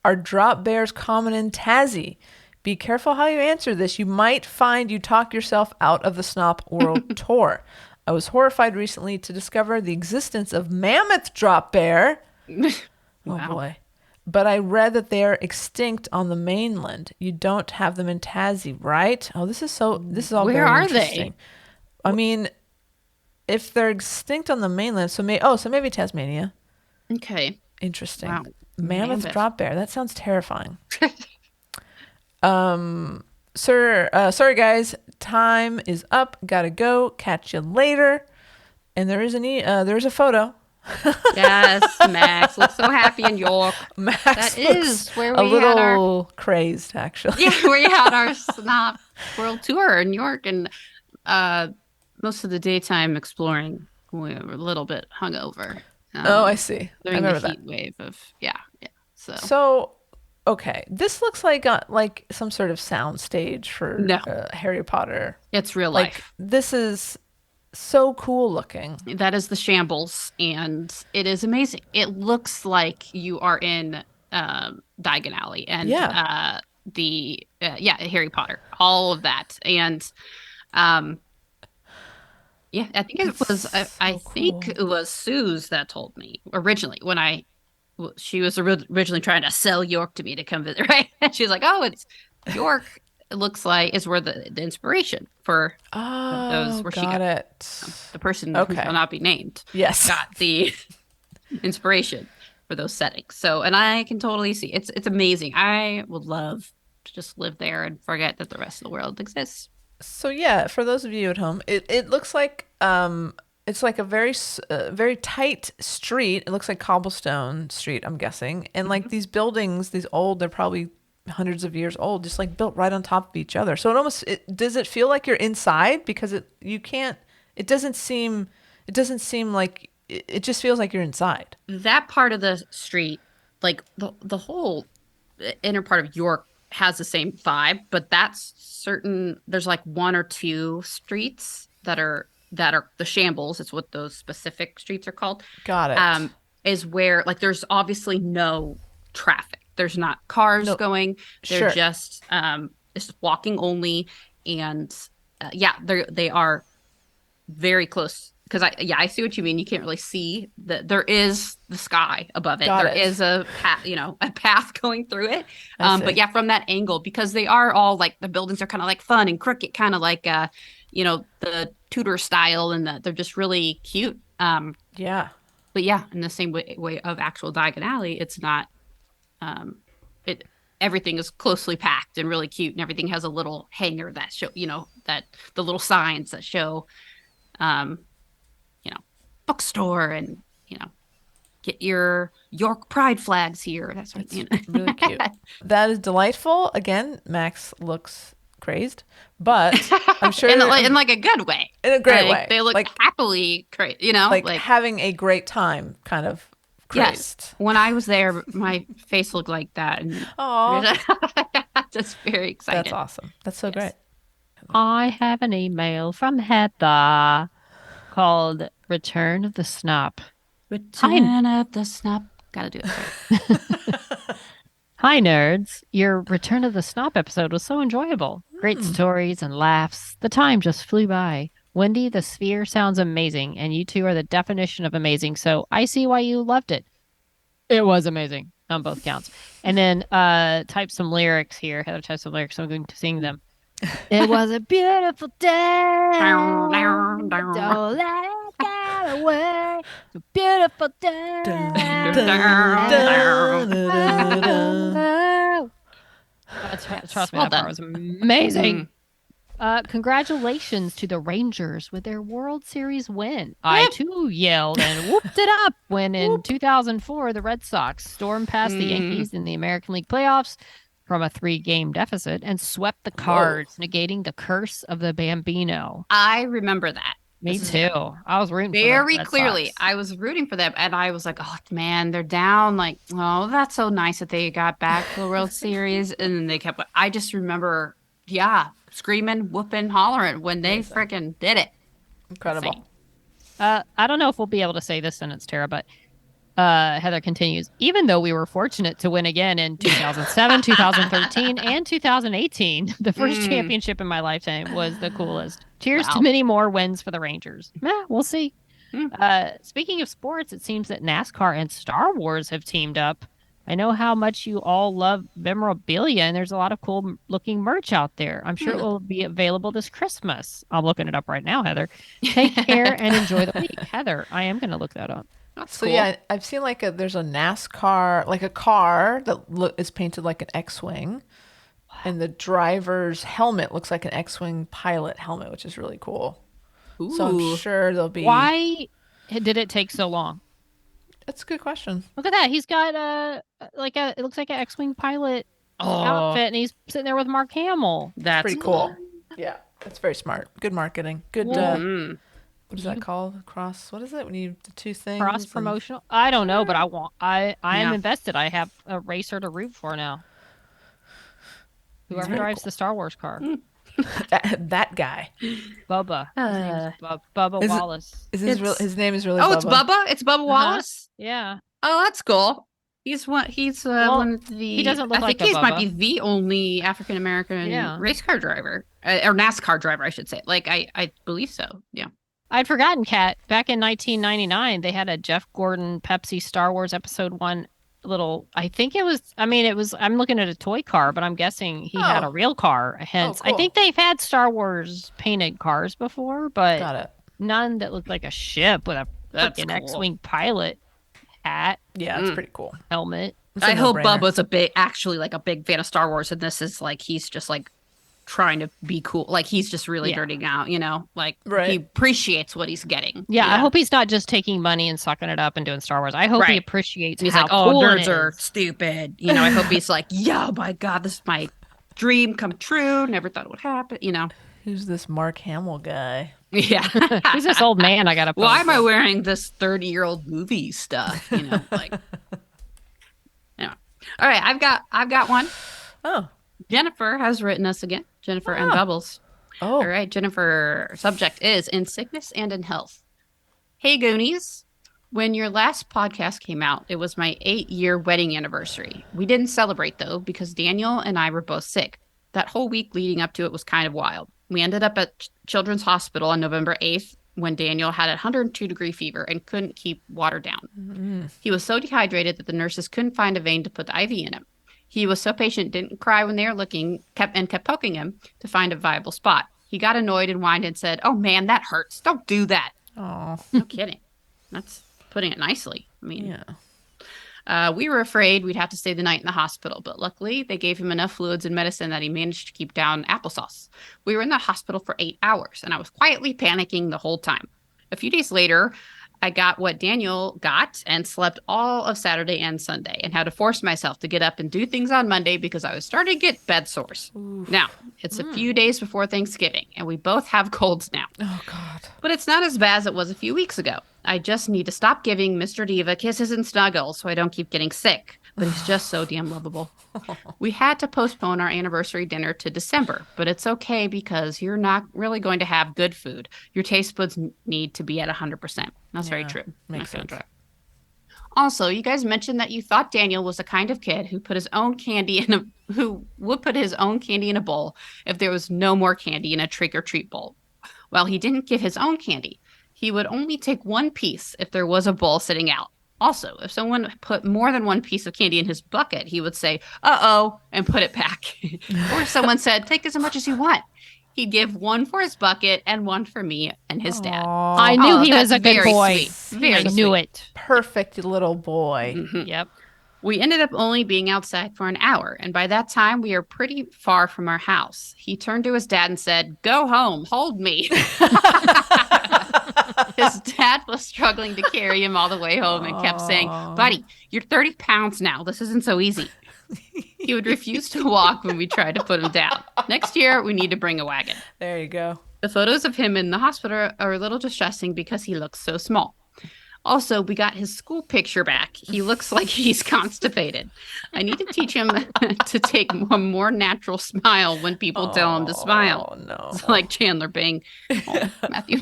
are drop bears common in Tassie? Be careful how you answer this. You might find you talk yourself out of the Snop World Tour. I was horrified recently to discover the existence of mammoth drop bear. Oh Wow. boy. But I read that they are extinct on the mainland. You don't have them in Tassie, right? Oh, this is all Where very are they? interesting. I mean, if they're extinct on the mainland, so maybe Tasmania. Okay. Interesting. Wow. Mammoth drop bear. That sounds terrifying. Sorry guys, time is up. Gotta go. Catch you later. And there's a photo. Yes, Max looks so happy in York. Max That looks is where a we had our little crazed, actually. yeah, we had our Snop World Tour in New York, and most of the daytime exploring, we were a little bit hungover. Oh, I see. I During remember the that. heat wave of yeah. So, okay, this looks like some sort of sound stage for No. Harry Potter. It's real Like life. this is so cool looking. That is the shambles, and it is amazing. It looks like you are in Diagon Alley and Harry Potter, all of that, and yeah, I think it was. I so think cool. it was Suze that told me originally when I she was originally trying to sell York to me to come visit, right? And she was like, "Oh, it's York. It looks like is where the inspiration for those where she got it. The person who shall not be named. Yes, got the inspiration for those settings. So, and I can totally see it's amazing. I would love to just live there and forget that the rest of the world exists. So yeah, for those of you at home, it looks like it's like a very tight street. It looks like cobblestone street, I'm guessing, and like these buildings, these old, they're probably hundreds of years old, just like built right on top of each other. So does it feel like you're inside because it doesn't seem like it just feels like you're inside. That part of the street, like the whole inner part of York has the same vibe, but that's certain. There's like one or two streets that are the shambles. It's what those specific streets are called. Got it. Is where like there's obviously no traffic. There's not cars going. They're just it's walking only, and they are very close. Because I see what you mean. You can't really see that there is the sky above it. There is a path, a path going through it. But yeah, from that angle, because they are all like the buildings are kind of like fun and crooked, kind of like the Tudor style, and they're just really cute. Yeah. But yeah, in the same way of actual Diagon Alley, it's not. Everything is closely packed and really cute, and everything has a little hanger that show, that the little signs that show. Bookstore and get your York Pride flags here. That's what really cute. That is delightful. Again, Max looks crazed, but I'm sure in like a good way. In a great way. They look like happily crazed, like having a great time, kind of crazed. Yes. When I was there, my face looked like that. And just very excited. That's awesome. That's so great. I have an email from Heather called Return of the Snop. Return of the Snop. Gotta do it. Hi, nerds. Your Return of the Snop episode was so enjoyable. Great stories and laughs. The time just flew by. Wendy, the sphere sounds amazing, and you two are the definition of amazing, so I see why you loved it. It was amazing on both counts. And then type some lyrics here. Heather typed some lyrics, so I'm going to sing them. It was a beautiful day. Don't let it get away. A beautiful day. Trust me, that part was amazing. Congratulations to the Rangers with their World Series win. I too yelled and whooped it up when in 2004 the Red Sox stormed past the Yankees in the American League playoffs from a 3-game deficit and swept the Cards, negating the curse of the Bambino. I remember that. Me too. I was rooting very for them. Clearly. Sox. I was rooting for them, and I was like, "Oh man, they're down." Like, oh, that's so nice that they got back to the World Series, and then they kept. I just remember, screaming, whooping, hollering when they freaking did it. Incredible. I don't know if we'll be able to say this sentence, Tara, but Heather continues, even though we were fortunate to win again in 2007, 2013, and 2018, the first championship in my lifetime was the coolest. Cheers to many more wins for the Rangers. We'll see. Speaking of sports, it seems that NASCAR and Star Wars have teamed up. I know how much you all love memorabilia, and there's a lot of cool looking merch out there. I'm sure it will be available this Christmas. I'm looking it up right now, Heather. Take care and enjoy the week. Heather, I am going to look that up. That's so cool. Yeah, I've seen there's a NASCAR, like a car that is painted like an X-Wing, and the driver's helmet looks like an X-Wing pilot helmet, which is really cool. Ooh. So I'm sure there'll be. Why did it take so long? That's a good question. Look at that. He's got it looks like an X-Wing pilot outfit, and he's sitting there with Mark Hamill. That's pretty cool. Yeah, that's very smart. Good marketing. Good. What is that called? What is it when you do two things? Cross promotional? I don't know, but I am invested. I have a racer to root for now. Whoever drives the Star Wars car. That guy. Bubba. Bubba Wallace. His name is really Bubba? Bubba. It's Bubba? It's Bubba Wallace? Yeah. Oh, that's cool. He's one of the. He doesn't look like a he Bubba. might be the only African American race car driver, or NASCAR driver, I should say. Like I believe so. Yeah. I'd forgotten, Kat. Back in 1999, they had a Jeff Gordon Pepsi Star Wars Episode 1 little. I think it was. I mean, it was. I'm looking at a toy car, but I'm guessing he had Oh. a real car. Hence, I cool. think they've had Star Wars painted cars before, but Got it. none that looked like a ship with a That's freaking cool. X-wing pilot hat, Yeah, it's pretty cool. helmet. It's a I hope no-brainer. Bubba's actually like a big fan of Star Wars, and this is like he's just like trying to be cool. Like he's just really Yeah. dirtying out, like Right. he appreciates what he's getting. Yeah, I Yeah. hope he's not just taking money and sucking it up and doing Star Wars. I hope he Right. appreciates And he's how like, oh, cool it nerds are is. stupid. I hope he's like, yeah, my God, this is my dream come true. Never thought it would happen. Who's this Mark Hamill guy? Yeah. Who's this old man I got to Why am I wearing this 30-year-old movie stuff? Like. Yeah. All right, I've got one. Oh. Jennifer has written us again. Jennifer and Bubbles. Oh. All right, Jennifer. Subject is in sickness and in health. Hey, Goonies. When your last podcast came out, it was my 8-year wedding anniversary. We didn't celebrate, though, because Daniel and I were both sick. That whole week leading up to it was kind of wild. We ended up at Children's Hospital on November 8th when Daniel had a 102-degree fever and couldn't keep water down. He was so dehydrated that the nurses couldn't find a vein to put the IV in him. He was so patient, didn't cry when they were looking, kept poking him to find a viable spot. He got annoyed and whined and said, "Oh man, that hurts. Don't do that." Oh. No kidding. That's putting it nicely. I mean, Yeah. we were afraid we'd have to stay the night in the hospital, but luckily they gave him enough fluids and medicine that he managed to keep down applesauce. We were in the hospital for 8 hours, and I was quietly panicking the whole time. A few days later, I got what Daniel got and slept all of Saturday and Sunday and had to force myself to get up and do things on Monday because I was starting to get bed sores. Now, it's a few days before Thanksgiving, and we both have colds now. Oh God. But it's not as bad as it was a few weeks ago. I just need to stop giving Mr. Diva kisses and snuggles so I don't keep getting sick. But he's just so damn lovable. We had to postpone our anniversary dinner to December, but it's okay because you're not really going to have good food. Your taste buds need to be at 100%. That's very true. makes Not gonna sense. try. Also, you guys mentioned that you thought Daniel was the kind of kid who would put his own candy in a bowl if there was no more candy in a trick or treat bowl. Well, he didn't give his own candy. He would only take one piece if there was a bowl sitting out. Also, if someone put more than one piece of candy in his bucket, he would say, "Uh-oh," and put it back. Or if someone said, "Take as much as you want," he'd give one for his bucket and one for me and his dad. I knew he was that's a good very boy. sweet. Very I knew sweet. it. Perfect little boy. Yep. We ended up only being outside for an hour, and by that time, we were pretty far from our house. He turned to his dad and said, "Go home, hold me." His dad was struggling to carry him all the way home and kept saying, "Buddy, you're 30 pounds now. This isn't so easy." He would refuse to walk when we tried to put him down. Next year, we need to bring a wagon. There you go. The photos of him in the hospital are a little distressing because he looks so small. Also, we got his school picture back. He looks like he's constipated. I need to teach him to take a more natural smile when people tell him to smile. Oh no. It's like Chandler Bing. Oh, Matthew.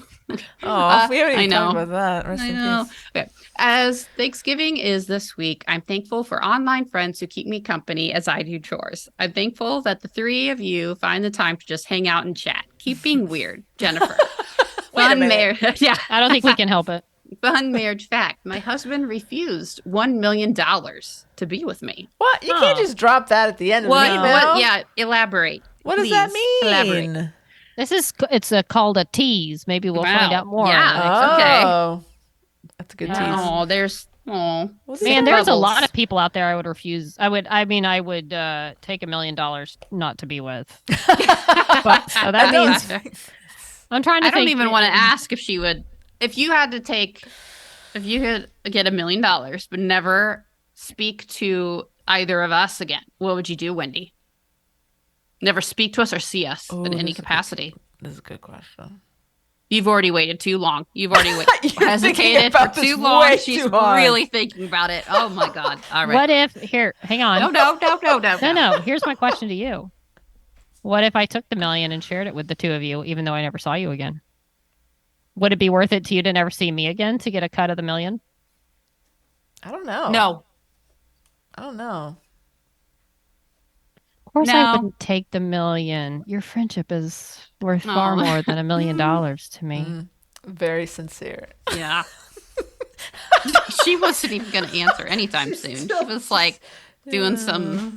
Oh, we haven't I even know. talked about that. Rest I in know. peace. Okay. As Thanksgiving is this week, I'm thankful for online friends who keep me company as I do chores. I'm thankful that the three of you find the time to just hang out and chat. Keep being weird, Jennifer. Wait a Fun minute. marriage. Yeah. I don't think we can help it. Fun marriage fact. My husband refused $1 million to be with me. What? You can't Oh. just drop that at the end of the email. Yeah, elaborate. What does that Please, elaborate. mean? It's called a tease. Maybe we'll find Wow. out more. Yeah. Okay. Oh, that's a good tease. Oh, What's Man, the there's a bubbles? lot of people out there I would refuse. I would take $1 million not to be with. But, so that means I'm trying to I don't think. even want to ask if she would. If you could get $1 million, but never speak to either of us again, what would you do, Wendy? Never speak to us or see us Oh, in any this is a good- capacity. This is a good question. You've already waited too long. You've already You're hesitated thinking about for this too long. way She's too hard. really thinking about it. Oh my God. All right. What if hang on. No. No. Here's my question to you. What if I took the $1 million and shared it with the two of you, even though I never saw you again? Would it be worth it to you to never see me again to get a cut of the $1 million? I don't know. No. I don't know. Of course, No. I wouldn't take the $1 million. Your friendship is worth far Oh. more than $1 million to me. Very sincere. Yeah. She wasn't even going to answer anytime soon. She was like doing some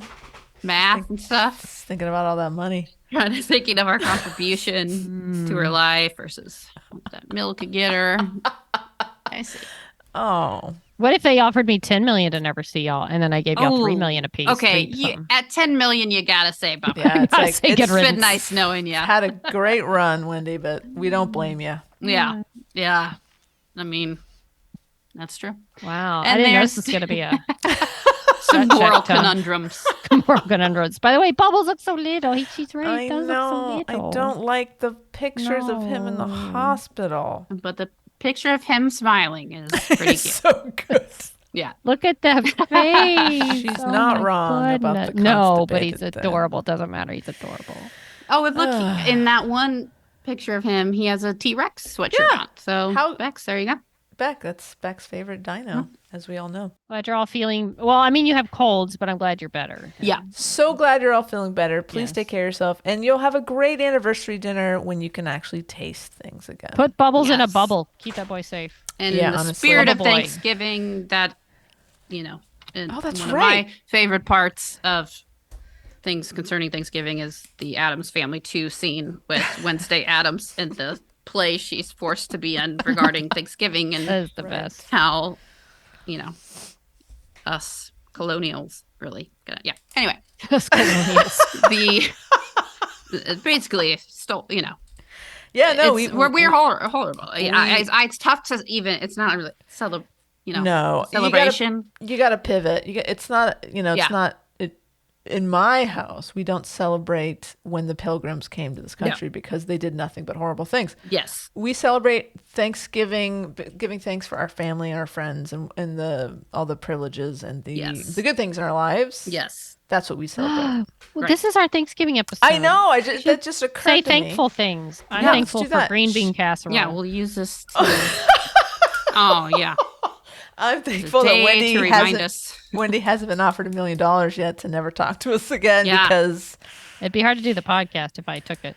math and stuff, Thinking about all that money. kind of thinking of our contribution to her life versus what that mill could get her. I see. Oh, What if they offered me 10 million to never see y'all, and then I gave y'all 3 million apiece? Okay, to eat something? at 10 million, you gotta say bye. yeah. It's gotta like say it's good It's been riddance. nice knowing you. had a great run, Wendy, but we don't blame you. Yeah, yeah. I mean, that's true. Wow, I And didn't know there's- this was going to be a Some Gut check moral time. conundrums. moral conundrums. By the way, Bubbles looks so little. She's right. I He does know. look so I little. don't like the pictures of him in the No. hospital. But the picture of him smiling is pretty It's cute. so good. Yeah. Look at that face. She's Oh not my wrong about the goodness. No, but he's constipated thing. adorable. Doesn't matter. He's adorable. Oh, and look, in that one picture of him, he has a T-Rex sweatshirt Yeah. on. So, How- Bex, there you go. Beck, that's Beck's favorite dino, as we all know. Glad you're all feeling well. I mean, you have colds, but I'm glad you're better. Yeah. So glad you're all feeling better. Please Yes. take care of yourself. And you'll have a great anniversary dinner when you can actually taste things again. Put Bubbles in a Yes. bubble. Keep that boy safe. And Yeah, in the honestly. spirit of Bubble boy. Thanksgiving, that, Oh, that's one right. of my favorite parts of things concerning Thanksgiving is the Addams Family 2 scene with Wednesday Addams and the play she's forced to be in regarding Thanksgiving and That is the Right. best. how, us colonials really gonna, yeah. Anyway, the basically stole, Yeah, no, we're horrible. It's tough to even. It's not really no celebration. You gotta pivot. It's not. Yeah. It's not. In my house, we don't celebrate when the Pilgrims came to this country because they did nothing but horrible things. Yes. We celebrate Thanksgiving, giving thanks for our family and our friends and all the privileges and Yes. the good things in our lives. Yes. That's what we celebrate. Well, Right. this is our Thanksgiving episode. I know. That just occurred Say to me. thankful things. I'm Yeah, let's thankful do for that. green bean casserole. Yeah, we'll use this to. Oh yeah. I'm It's a thankful that day to remind us. Wendy hasn't been offered $1 million yet to never talk to us again Yeah. because It'd be hard to do the podcast if I took it.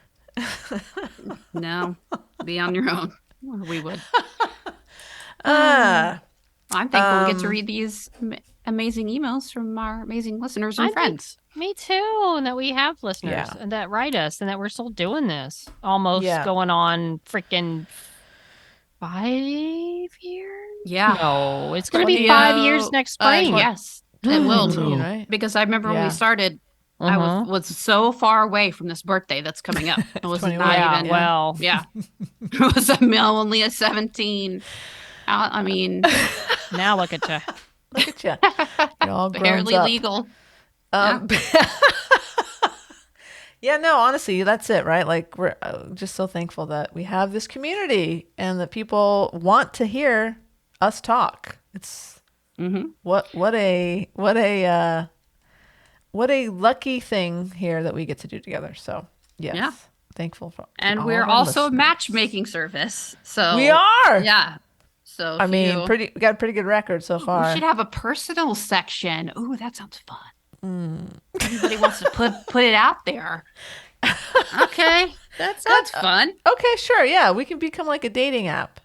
No, be on your own. We would. ah, I'm thankful we get to read these amazing emails from our amazing listeners and I think- friends. Me too. And that we have listeners Yeah. and that write us and that we're still doing this. Almost Yeah. going on freaking 5 years? Yeah. No, it's going to be 20, 5 years next spring. Yes, it will. 19, right? Because I remember when Yeah. we started, I was so far away from this birthday that's coming up. It was 21. not Yeah, even. well, Yeah. It was only a 17. I mean, now look at you. Look at you. You're all grown barely up. legal. Yeah, no, honestly, that's it, right? Like we're just so thankful that we have this community and that people want to hear us talk. It's Mm-hmm. what a lucky thing here that we get to do together. So yes, Yeah. thankful for. to And all we're of our also a listeners. matchmaking service. So We are. Yeah. So I if mean, you- we got a pretty good record so We far. should have a personal section. Ooh, that sounds fun. Everybody wants to put it out there. Okay, that sounds fun. Okay, sure. Yeah, we can become like a dating app,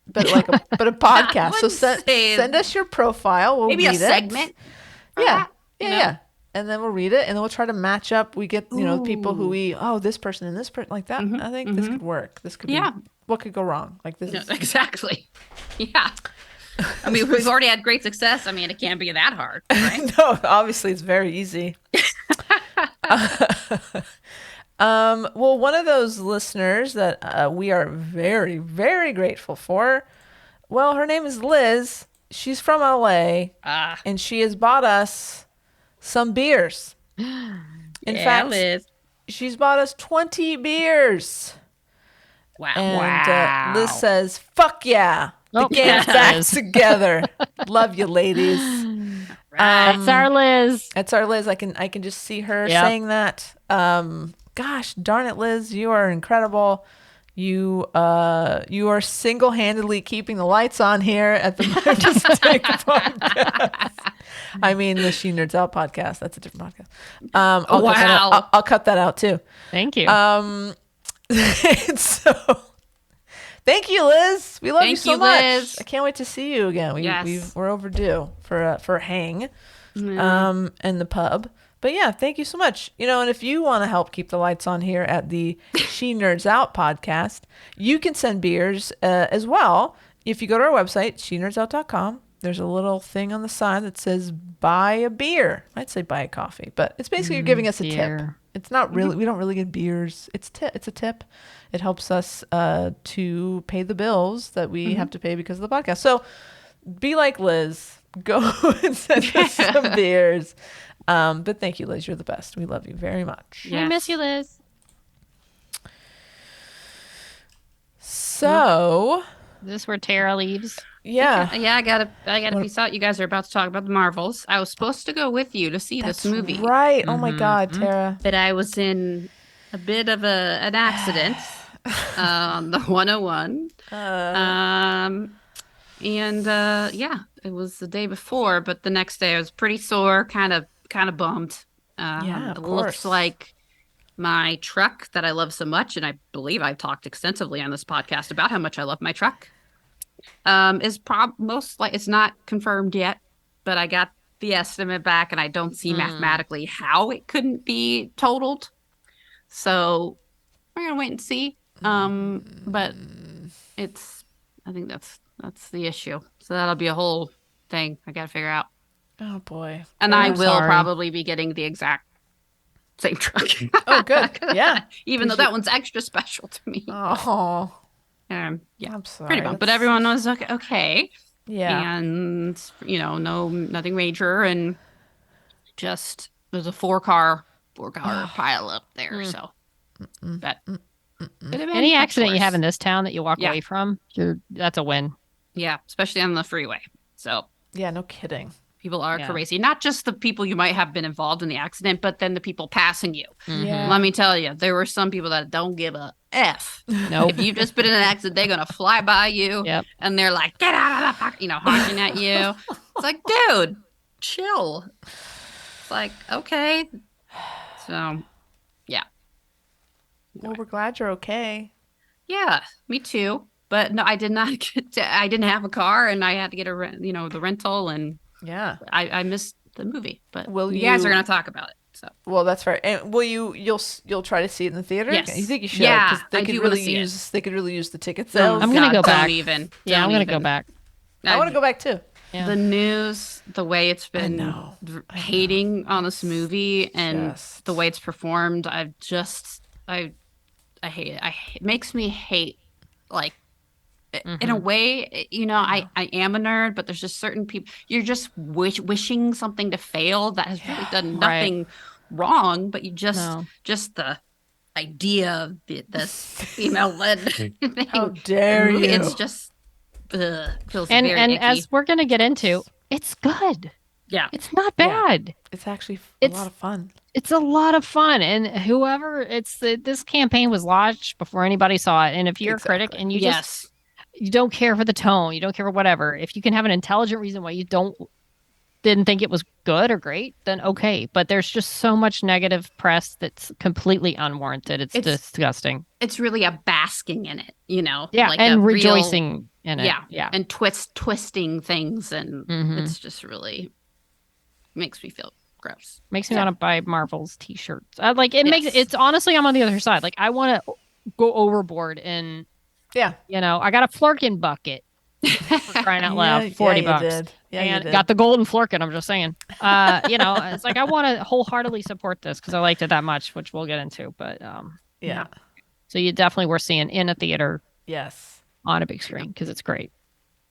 but like a podcast. So wouldn't say- send us your profile. We'll Maybe a read it. segment. for Yeah, that, you know? yeah. And then we'll read it, and then we'll try to match up. We get people who this person and this person like that. I think this could work. This could Yeah. be. What could go wrong? Like this. No, Is, exactly. Yeah. I mean, we've already had great success. I mean, it can't be that hard, right? no, obviously it's very easy. Well, one of those listeners that we are very, very grateful for. Well, her name is Liz. She's from LA, and she has bought us some beers. In fact, Liz. she's bought us 20 beers. Wow. And Liz says, "Fuck yeah, the Oh, gang's yeah. back together." Love you, ladies. That's our Liz. That's our Liz. I can just see her Yep. saying that. Gosh darn it, Liz, you are incredible. You are single-handedly keeping the lights on here at the Mistake podcast. I mean, the She Nerds Out podcast. That's a different podcast. I'll cut that out. I'll cut that out too. Thank you. And so Thank you, Liz. We love you Thank so you, much. Liz. I can't wait to see you again. Yes. We're overdue for a hang, Yeah. in the pub. But yeah, thank you so much. And if you want to help keep the lights on here at the She Nerds Out podcast, you can send beers as well. If you go to our website, shenerdsout.com, there's a little thing on the side that says buy a beer. I'd say buy a coffee, but it's basically you're giving us a tip. Beer. It's not really, we don't really get beers. It's a tip. It helps us to pay the bills that we have to pay because of the podcast. So be like Liz. Go and send us some beers. But thank you, Liz. You're the best. We love you very much. We miss you, Liz. So, Is this where Tara leaves? yeah. Yeah, I gotta peace out. You guys are about to talk about the Marvels. I was supposed to go with you to see That's this movie, right. Oh my God, Tara. but I was in a bit of an accident on the 101. Yeah, it was the day before, but the next day I was pretty sore, kind of bummed. Yeah, of it course. looks like my truck that I love so much, and I believe I've talked extensively on this podcast about how much I love my truck. Is most like it's not confirmed yet, but I got the estimate back, and I don't see mathematically how it couldn't be totaled. So we're gonna wait and see. But I think that's the issue. So that'll be a whole thing I gotta figure out. Oh boy. And I'm I will sorry. probably be getting the exact same truck. Oh, good. Yeah. Even though that one's extra special to me. Oh, Yeah, I'm sorry. pretty bummed. But That's- everyone was okay. Yeah. And nothing major, and just there's a four-car pile up there. So, but could have been Any much accident you worse. have in this town that you walk Yeah. away from, that's a win. Yeah, especially on the freeway. So Yeah, no kidding. people are Yeah. crazy. Not just the people you might have been involved in the accident, but then the people passing you. Yeah. Let me tell you, there were some people that don't give a F. Nope. If you've just been in an accident, they're gonna fly by you, Yep. and they're like, "Get out of the fuck," honking at you. It's like, dude, chill. It's like, okay. So, Well, we're glad you're okay. yeah, me too. But no, I did not I didn't have a car, and I had to get the rental, and Yeah. I missed the movie. But Will you guys you- are gonna talk about it. So Well, that's fair. And will you'll try to see it in the theater? Yes. You think you should? Yeah, 'Cause they I could do wanna really see it. use they could really use the ticket Oh, sales. I'm gonna go God, back. Don't even. Yeah, I'm Don't gonna even. go back. I want to go back too. Yeah. The news, the way it's been know. hating on this movie, and Just- the way it's performed, I hate it. It makes me hate, like, in a way, I am a nerd, but there's just certain people, you're just wishing something to fail that has really done Right. nothing wrong, but you just No. the idea of this female-led thing. How dare you? It's just feels And very and icky. as we're gonna get into, it's good. Yeah. It's not Yeah. bad. It's actually a It's- lot of fun. It's a lot of fun, and this campaign was launched before anybody saw it. And if you're a critic Exactly. and you Yes. you don't care for the tone, you don't care for whatever, if you can have an intelligent reason why you didn't think it was good or great, then okay. But there's just so much negative press that's completely unwarranted. It's disgusting. It's really a basking in it, Yeah, like a and real- rejoicing in it. Yeah, Yeah. and twisting things, and Mhm. it's just really makes me feel gross. Makes me Yeah. want to buy Marvel's t-shirts. Makes Yes. it's honestly, I'm on the other side. Like, I want to go overboard, and Yeah. I got a Flurkin bucket for crying out loud, Yeah, $40. Yeah, you did. Yeah, you And did. got the golden Flurkin. I'm just saying. It's like I want to wholeheartedly support this because I liked it that much, which we'll get into. But Yeah. so you definitely were seeing in a theater Yes. on a big screen because it's great.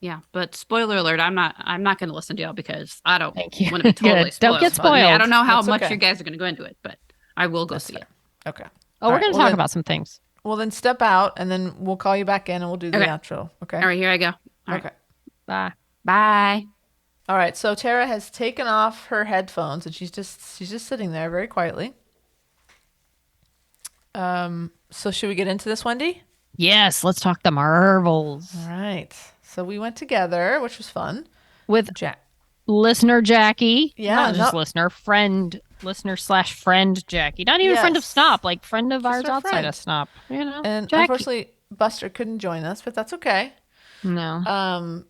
Yeah, but spoiler alert, I'm not going to listen to y'all because I don't Thank you. want to be totally Good. Don't get spoiled. I mean, I spoiled. don't know how That's much okay. you guys are going to go into it, but I will go That's see fair. it. Okay. Oh, we're All right, going to well talk then- about some things. Well, then step out, and then we'll call you back in, and we'll do the Okay. outro. Okay. All right, here I go. All right. Okay. Bye. Bye. All right. So Tara has taken off her headphones, and she's just sitting there very quietly. So should we get into this, Wendy? Yes, let's talk the Marvels All right. So we went together, which was fun. with Jack. listener Jackie. Yeah, Not just no- listener/friend Jackie. Not even friend of Yes. Snop, like friend of Just ours our outside friend. of Snop. And Jackie. unfortunately, Buster couldn't join us, but that's okay. No.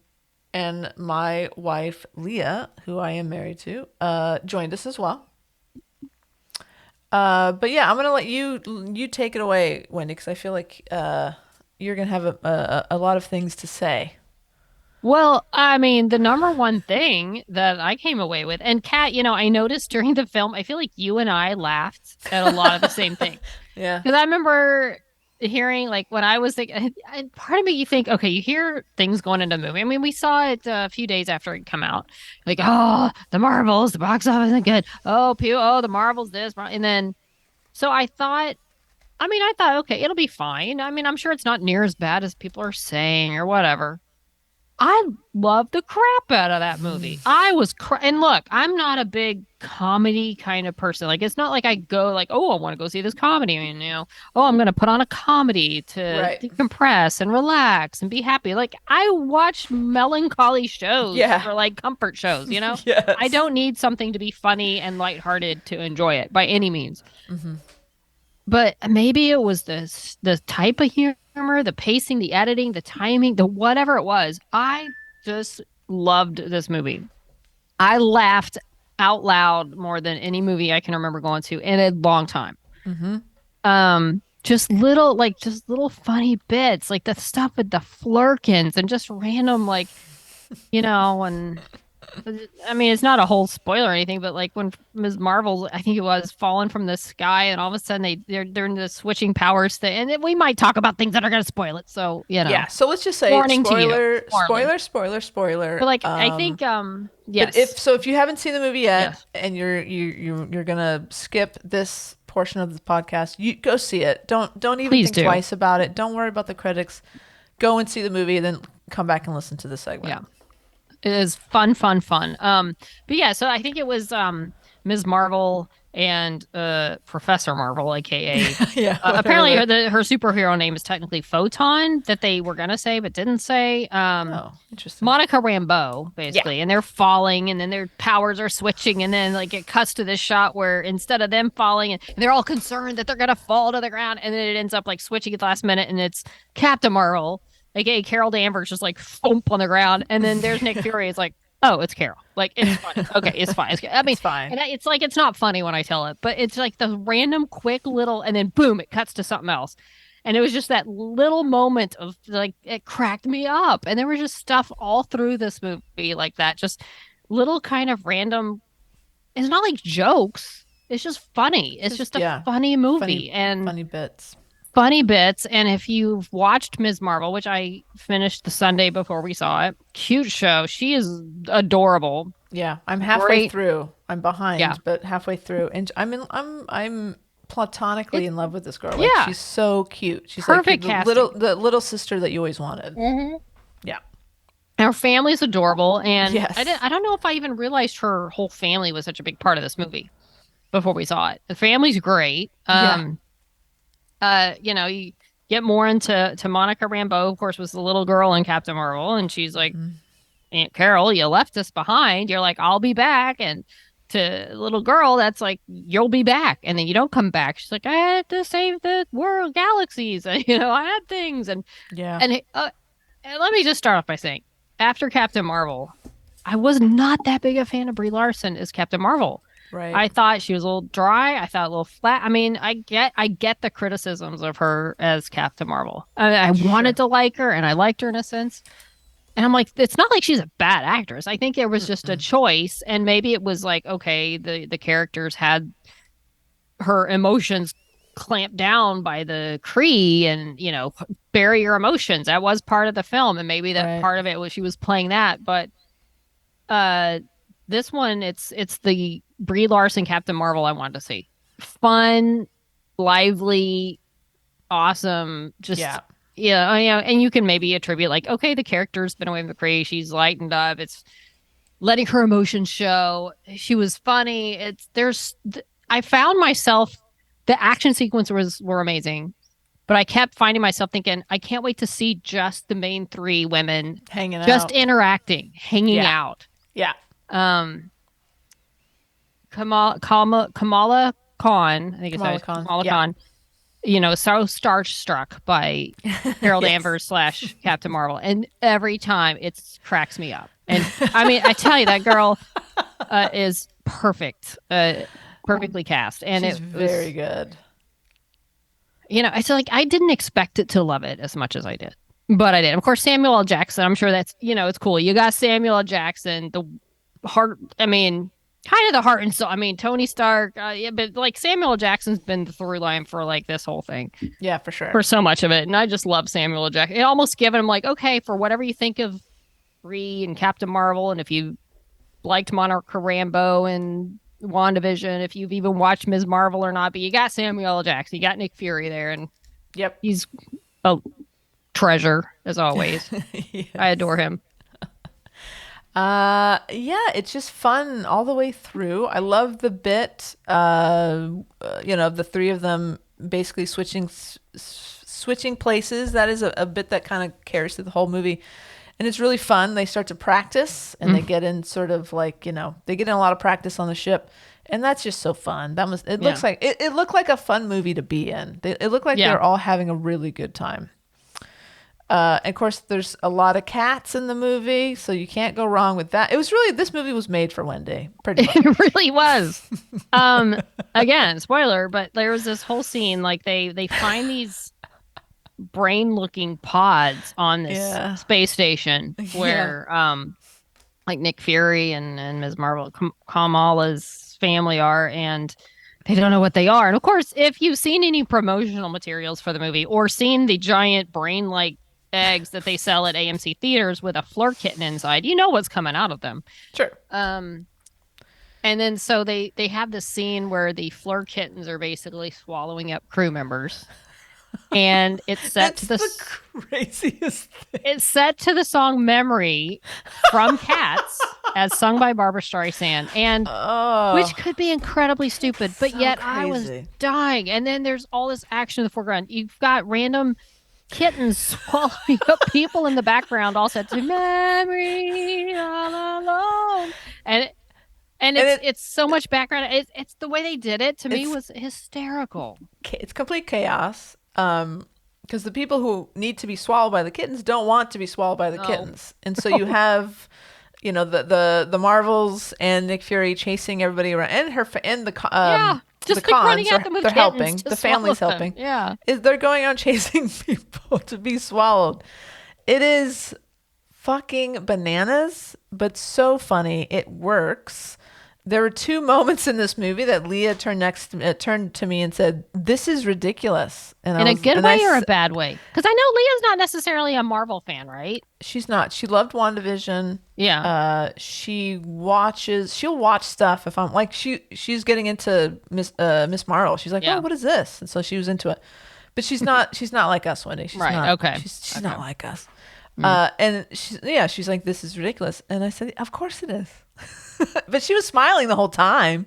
And my wife Leah, who I am married to, joined us as well. But yeah, I'm gonna let you take it away, Wendy, because I feel like you're gonna have a lot of things to say. Well, I mean, the number one thing that I came away with, and Kat, I noticed during the film, I feel like you and I laughed at a lot of the same thing. Yeah. Because I remember hearing, like, when I was thinking, and part of me, you think, okay, you hear things going into the movie. I mean, we saw it a few days after it come out. Like, oh, the Marvels, the box office isn't good. Oh, the Marvels, this. And then, so I thought, okay, it'll be fine. I mean, I'm sure it's not near as bad as people are saying or whatever. I loved the crap out of that movie. I was and look, I'm not a big comedy kind of person. Like, it's not like I go like, oh, I want to go see this comedy. I mean, oh, I'm going to put on a comedy to decompress and relax and be happy. Like, I watch melancholy shows or like comfort shows, Yes. I don't need something to be funny and lighthearted to enjoy it by any means. Mm-hmm. But maybe it was the type of humor, the pacing, the editing, the timing, the whatever it was. I just loved this movie. I laughed out loud more than any movie I can remember going to in a long time. Mm-hmm. Just little funny bits, like the stuff with the Flurkins and just random, like, and I mean, it's not a whole spoiler or anything, but like when Ms. Marvel, I think it was, falling from the sky, and all of a sudden they're in the switching powers thing, and we might talk about things that are going to spoil it. So yeah. So let's just say warning spoiler. But like, I think yes. But if you haven't seen the movie yet, and you're gonna skip this portion of the podcast, you go see it. Don't even think twice about it. Don't worry about the critics. Go and see the movie, and then come back and listen to the segment. Yeah. It is fun. But yeah, so I think it was Ms. Marvel and Professor Marvel, aka apparently her superhero name is technically Photon, that they were gonna say but didn't say. Interesting. Monica Rambeau, basically, and they're falling, and then their powers are switching, and then like it cuts to this shot where instead of them falling, and they're all concerned that they're gonna fall to the ground, and then it ends up like switching at the last minute, and it's Captain Marvel, aka Carol Danvers, just like thump on the ground, and then there's Nick Fury. It's like, oh, it's Carol. Like, it's funny. Okay, it's fine. I mean, it's fine. And it's like, it's not funny when I tell it, but it's like the random, quick little, and then boom, it cuts to something else. And it was just that little moment of like, it cracked me up. And there was just stuff all through this movie like that, just little kind of random. It's not like jokes. It's just funny. It's just a funny movie and funny bits. And if you've watched Ms. Marvel, which I finished the Sunday before we saw it, cute show. She is adorable. Yeah, I'm halfway through. I'm behind, but halfway through, and I'm platonically in love with this girl. Like, she's so cute. She's perfect like the little sister that you always wanted. Mm-hmm. Yeah. Her family's adorable, and I don't know if I even realized her whole family was such a big part of this movie before we saw it. The family's great. You get more into Monica Rambeau, of course, was the little girl in Captain Marvel, and she's like, Aunt Carol, you left us behind. You're like, I'll be back. And to little girl, that's like, you'll be back. And then you don't come back. She's like, I had to save the world, galaxies. And, I had things. And and let me just start off by saying, after Captain Marvel, I was not that big a fan of Brie Larson as Captain Marvel. Right. I thought she was a little dry. I thought a little flat. I mean, I get the criticisms of her as Captain Marvel. I wanted to like her, and I liked her in a sense. And I'm like, it's not like she's a bad actress. I think it was just a choice, and maybe it was like, okay, the characters had her emotions clamped down by the Kree, and bury your emotions. That was part of the film, and maybe that part of it was she was playing that. But this one, it's the Brie Larson Captain Marvel I wanted to see. Fun, lively, awesome. Just and you can maybe attribute like, okay, the character's been away from the Kree. She's lightened up. It's letting her emotions show. She was funny. I found myself, the action sequences were amazing, but I kept finding myself thinking, I can't wait to see just the main three women hanging out. Yeah. Kamala Khan, I think Kamala it's Kamala Khan. Khan. so starstruck by Carol Danvers / Captain Marvel, and every time it cracks me up. And I mean, I tell you, that girl is perfect, perfectly cast, and She's it very was, good. I feel like I didn't expect it to love it as much as I did, but I did. Of course, Samuel L. Jackson. I'm sure that's it's cool. You got Samuel L. Jackson, the heart. I mean, kind of the heart and soul. I mean, Tony Stark. Yeah, but like Samuel L. Jackson's been the through line for like this whole thing, Yeah, for sure. for so much of it, and I just love Samuel L. Jackson. It almost given him like, okay, for whatever you think of Ree and Captain Marvel, and if you liked Monarch Rambo and WandaVision, if you've even watched Ms. Marvel or not, but you got Samuel L. Jackson, you got Nick Fury there, and Yep. he's a treasure as always. Yes. I adore him. Yeah, it's just fun all the way through. I love the bit, the three of them basically switching places. That is a bit that kind of carries through the whole movie. And it's really fun. They start to practice and they get in sort of like, they get in a lot of practice on the ship. And that's just so fun. Looks like it looked like a fun movie to be in. It looked like they're all having a really good time. And of course, there's a lot of cats in the movie, so you can't go wrong with that. This movie was made for Wendy, pretty much. It really was. Again, spoiler, but there was this whole scene like they find these brain-looking pods on this space station where like Nick Fury and Ms. Marvel, Kamala's family are, and they don't know what they are. And of course, if you've seen any promotional materials for the movie or seen the giant brain-like eggs that they sell at AMC theaters with a Fleur kitten inside, you know what's coming out of them. Sure. And then so they have this scene where the Fleur kittens are basically swallowing up crew members. And it's set to the craziest thing. It's set to the song "Memory" from Cats, as sung by Barbra Streisand, and which could be incredibly stupid, but yet crazy. I was dying. And then there's all this action in the foreground. You've got random kittens swallowing up people in the background, all set to "Memory all alone," and it's so much background. It's the way they did it to me was hysterical. It's complete chaos. Because the people who need to be swallowed by the kittens don't want to be swallowed by the kittens, and so you have, the Marvels and Nick Fury chasing everybody around, and the just the cons running at them with they're kittens helping. to The family's swallow helping. them. Yeah, they're going out chasing people to be swallowed. It is fucking bananas, but so funny. It works. There were two moments in this movie that Leah turned to me and said, "This is ridiculous." And in a good way or a bad way? Because I know Leah's not necessarily a Marvel fan, right? She's not. She loved WandaVision. Yeah. She'll watch stuff if I'm like she's getting into Miss Marvel. She's like, "Oh, what is this?" And so she was into it. But she's not like us, Wendy. She's right. not. Okay. She's not like us. And she's like, "This is ridiculous." And I said, "Of course it is." But she was smiling the whole time.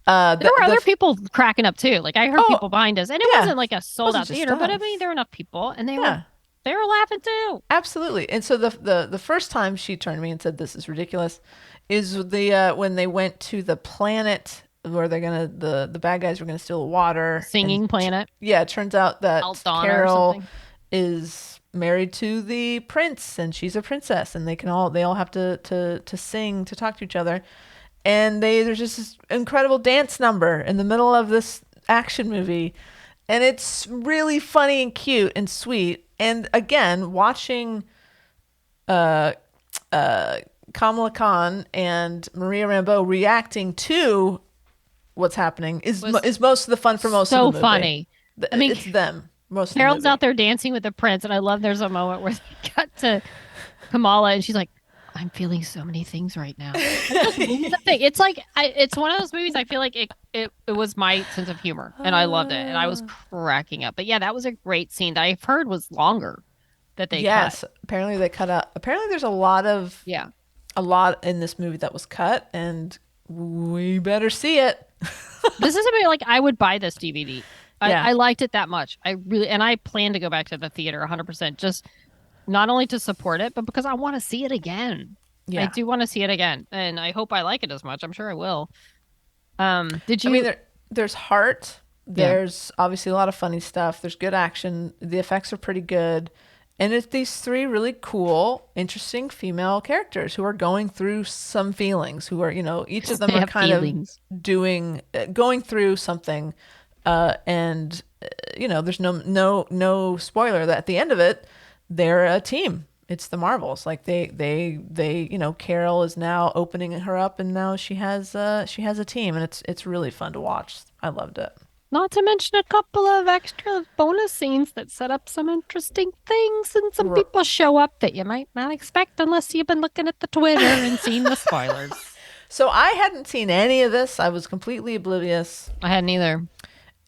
There were other people cracking up too. Like I heard people behind us, and it wasn't like a sold out theater, but I mean there were enough people, and they were laughing too. Absolutely. And so the first time she turned to me and said, "This is ridiculous," is when they went to the planet where the bad guys were gonna steal water, singing planet. Yeah, it turns out that Aldana Carol is married to the prince and she's a princess, and they all have to sing to talk to each other, and there's just this incredible dance number in the middle of this action movie, and it's really funny and cute and sweet. And again, watching Kamala Khan and Maria Rambeau reacting to what's happening is most of the fun for most of the movie. So funny. I mean, it's them. Carol's out there dancing with the prince, and I love there's a moment where they cut to Kamala, and she's like, "I'm feeling so many things right now." It's like it's one of those movies. I feel like it was my sense of humor, and I loved it, and I was cracking up. But yeah, that was a great scene that I've heard was longer. That they cut. Apparently they cut out. Apparently there's a lot in this movie that was cut, and we better see it. This is a movie like I would buy this DVD. I liked it that much. I plan to go back to the theater 100%, just not only to support it, but because I want to see it again. Yeah. I do want to see it again, and I hope I like it as much. I'm sure I will. Did you? I mean, there's heart. There's obviously a lot of funny stuff. There's good action. The effects are pretty good. And it's these three really cool, interesting female characters who are going through some feelings, who are, each of them They are have kind feelings. of going through something. And, there's no spoiler that at the end of it, they're a team. It's the Marvels. Like they Carol is now opening her up, and now she has a team, and it's really fun to watch. I loved it. Not to mention a couple of extra bonus scenes that set up some interesting things, and some people show up that you might not expect unless you've been looking at the Twitter and seen the spoilers. So I hadn't seen any of this. I was completely oblivious, I hadn't either.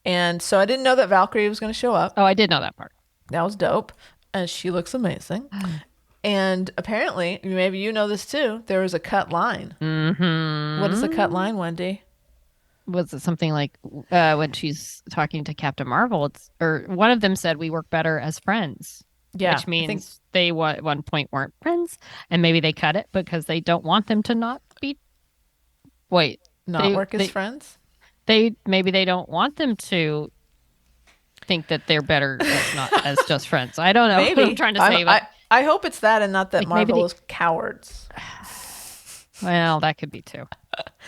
and so I didn't know that Valkyrie was going to show up. Oh, I did know that part. That was dope, and she looks amazing. And apparently, maybe you know this too, there was a cut line. Mm-hmm. What is a cut line, Wendy? Was it something like when she's talking to Captain Marvel? Or one of them said we work better as friends. Yeah, which means they at one point weren't friends, and maybe they cut it because they don't want them to not be. Wait, work as friends. Maybe they don't want them to think that they're better as just friends. I don't know. Maybe. What I'm trying to say. I hope it's that, and not that Marvel is cowards. Well, that could be too.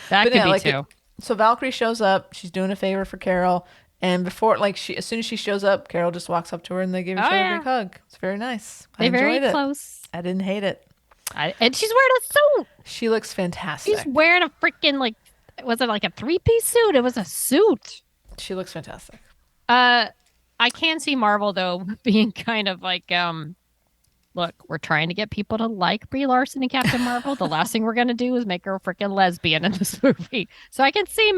That could be too. So Valkyrie shows up. She's doing a favor for Carol, and before, as soon as she shows up, Carol just walks up to her and they give each other a big hug. It's very nice. They're very close. I didn't hate it. And she's wearing a suit. She looks fantastic. She's wearing a freaking was it like a 3-piece suit? It was a suit. She looks fantastic. I can see Marvel though being kind of like, look, we're trying to get people to like Brie Larson and Captain Marvel. The last thing we're gonna do is make her a freaking lesbian in this movie. So I can see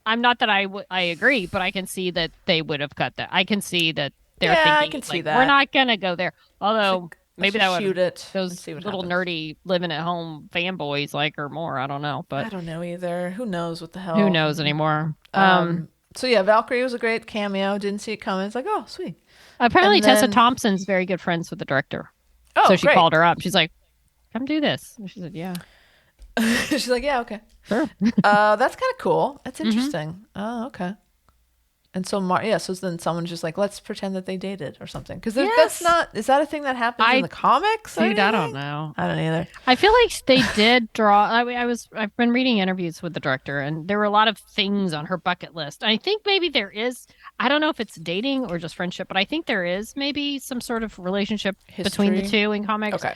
I'm not that I agree, but I can see that they would have cut that. I can see that they're thinking, I can see that. We're not gonna go there. Although maybe that would shoot it. Those little nerdy living at home fanboys like her more. I don't know, but I don't know either. Who knows what the hell? Who knows anymore? So yeah, Valkyrie was a great cameo. Didn't see it coming. It's like, oh, sweet. Apparently, Tessa Thompson's very good friends with the director. Oh, so she great. called her up. She's like, "Come do this." And she said, "Yeah." She's like, "Yeah, okay, sure." That's kind of cool. That's interesting. Oh, okay. And so, so then someone's just like, let's pretend that they dated or something. Because that's not, is that a thing that happens in the comics? Dude, I don't know. I don't either. I feel like they did draw. I've been reading interviews with the director, and there were a lot of things on her bucket list. I think maybe there is, I don't know if it's dating or just friendship, but I think there is maybe some sort of relationship between the two in comics. Okay.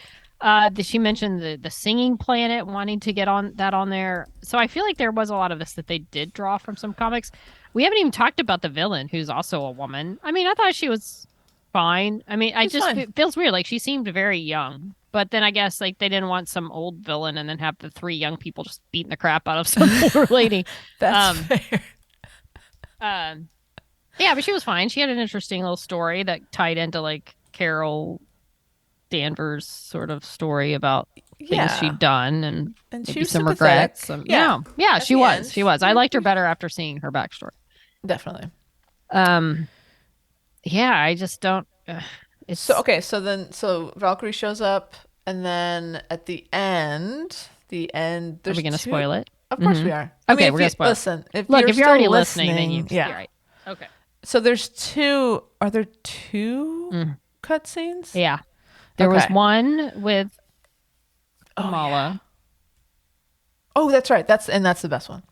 She mentioned the singing planet, wanting to get on there. So I feel like there was a lot of this that they did draw from some comics. We haven't even talked about the villain, who's also a woman. I mean, I thought she was fine. I mean, it feels weird. Like, she seemed very young. But then I guess, they didn't want some old villain and then have the 3 young people just beating the crap out of some poor lady. That's fair. Yeah, but she was fine. She had an interesting little story that tied into, Carol Danvers' sort of story about things she'd done and maybe some regrets. Yeah, she was. She was. I liked her better after seeing her backstory. Definitely. Yeah, I just don't. It's So Valkyrie shows up, and then at the end, there's are we going to spoil it? Of course we are. Okay, we're going to spoil. Listen, if you're already listening, then you're right. Okay. So there's 2. Are there 2 cutscenes? Yeah, there was one with Kamala. Oh, that's right. That's the best one.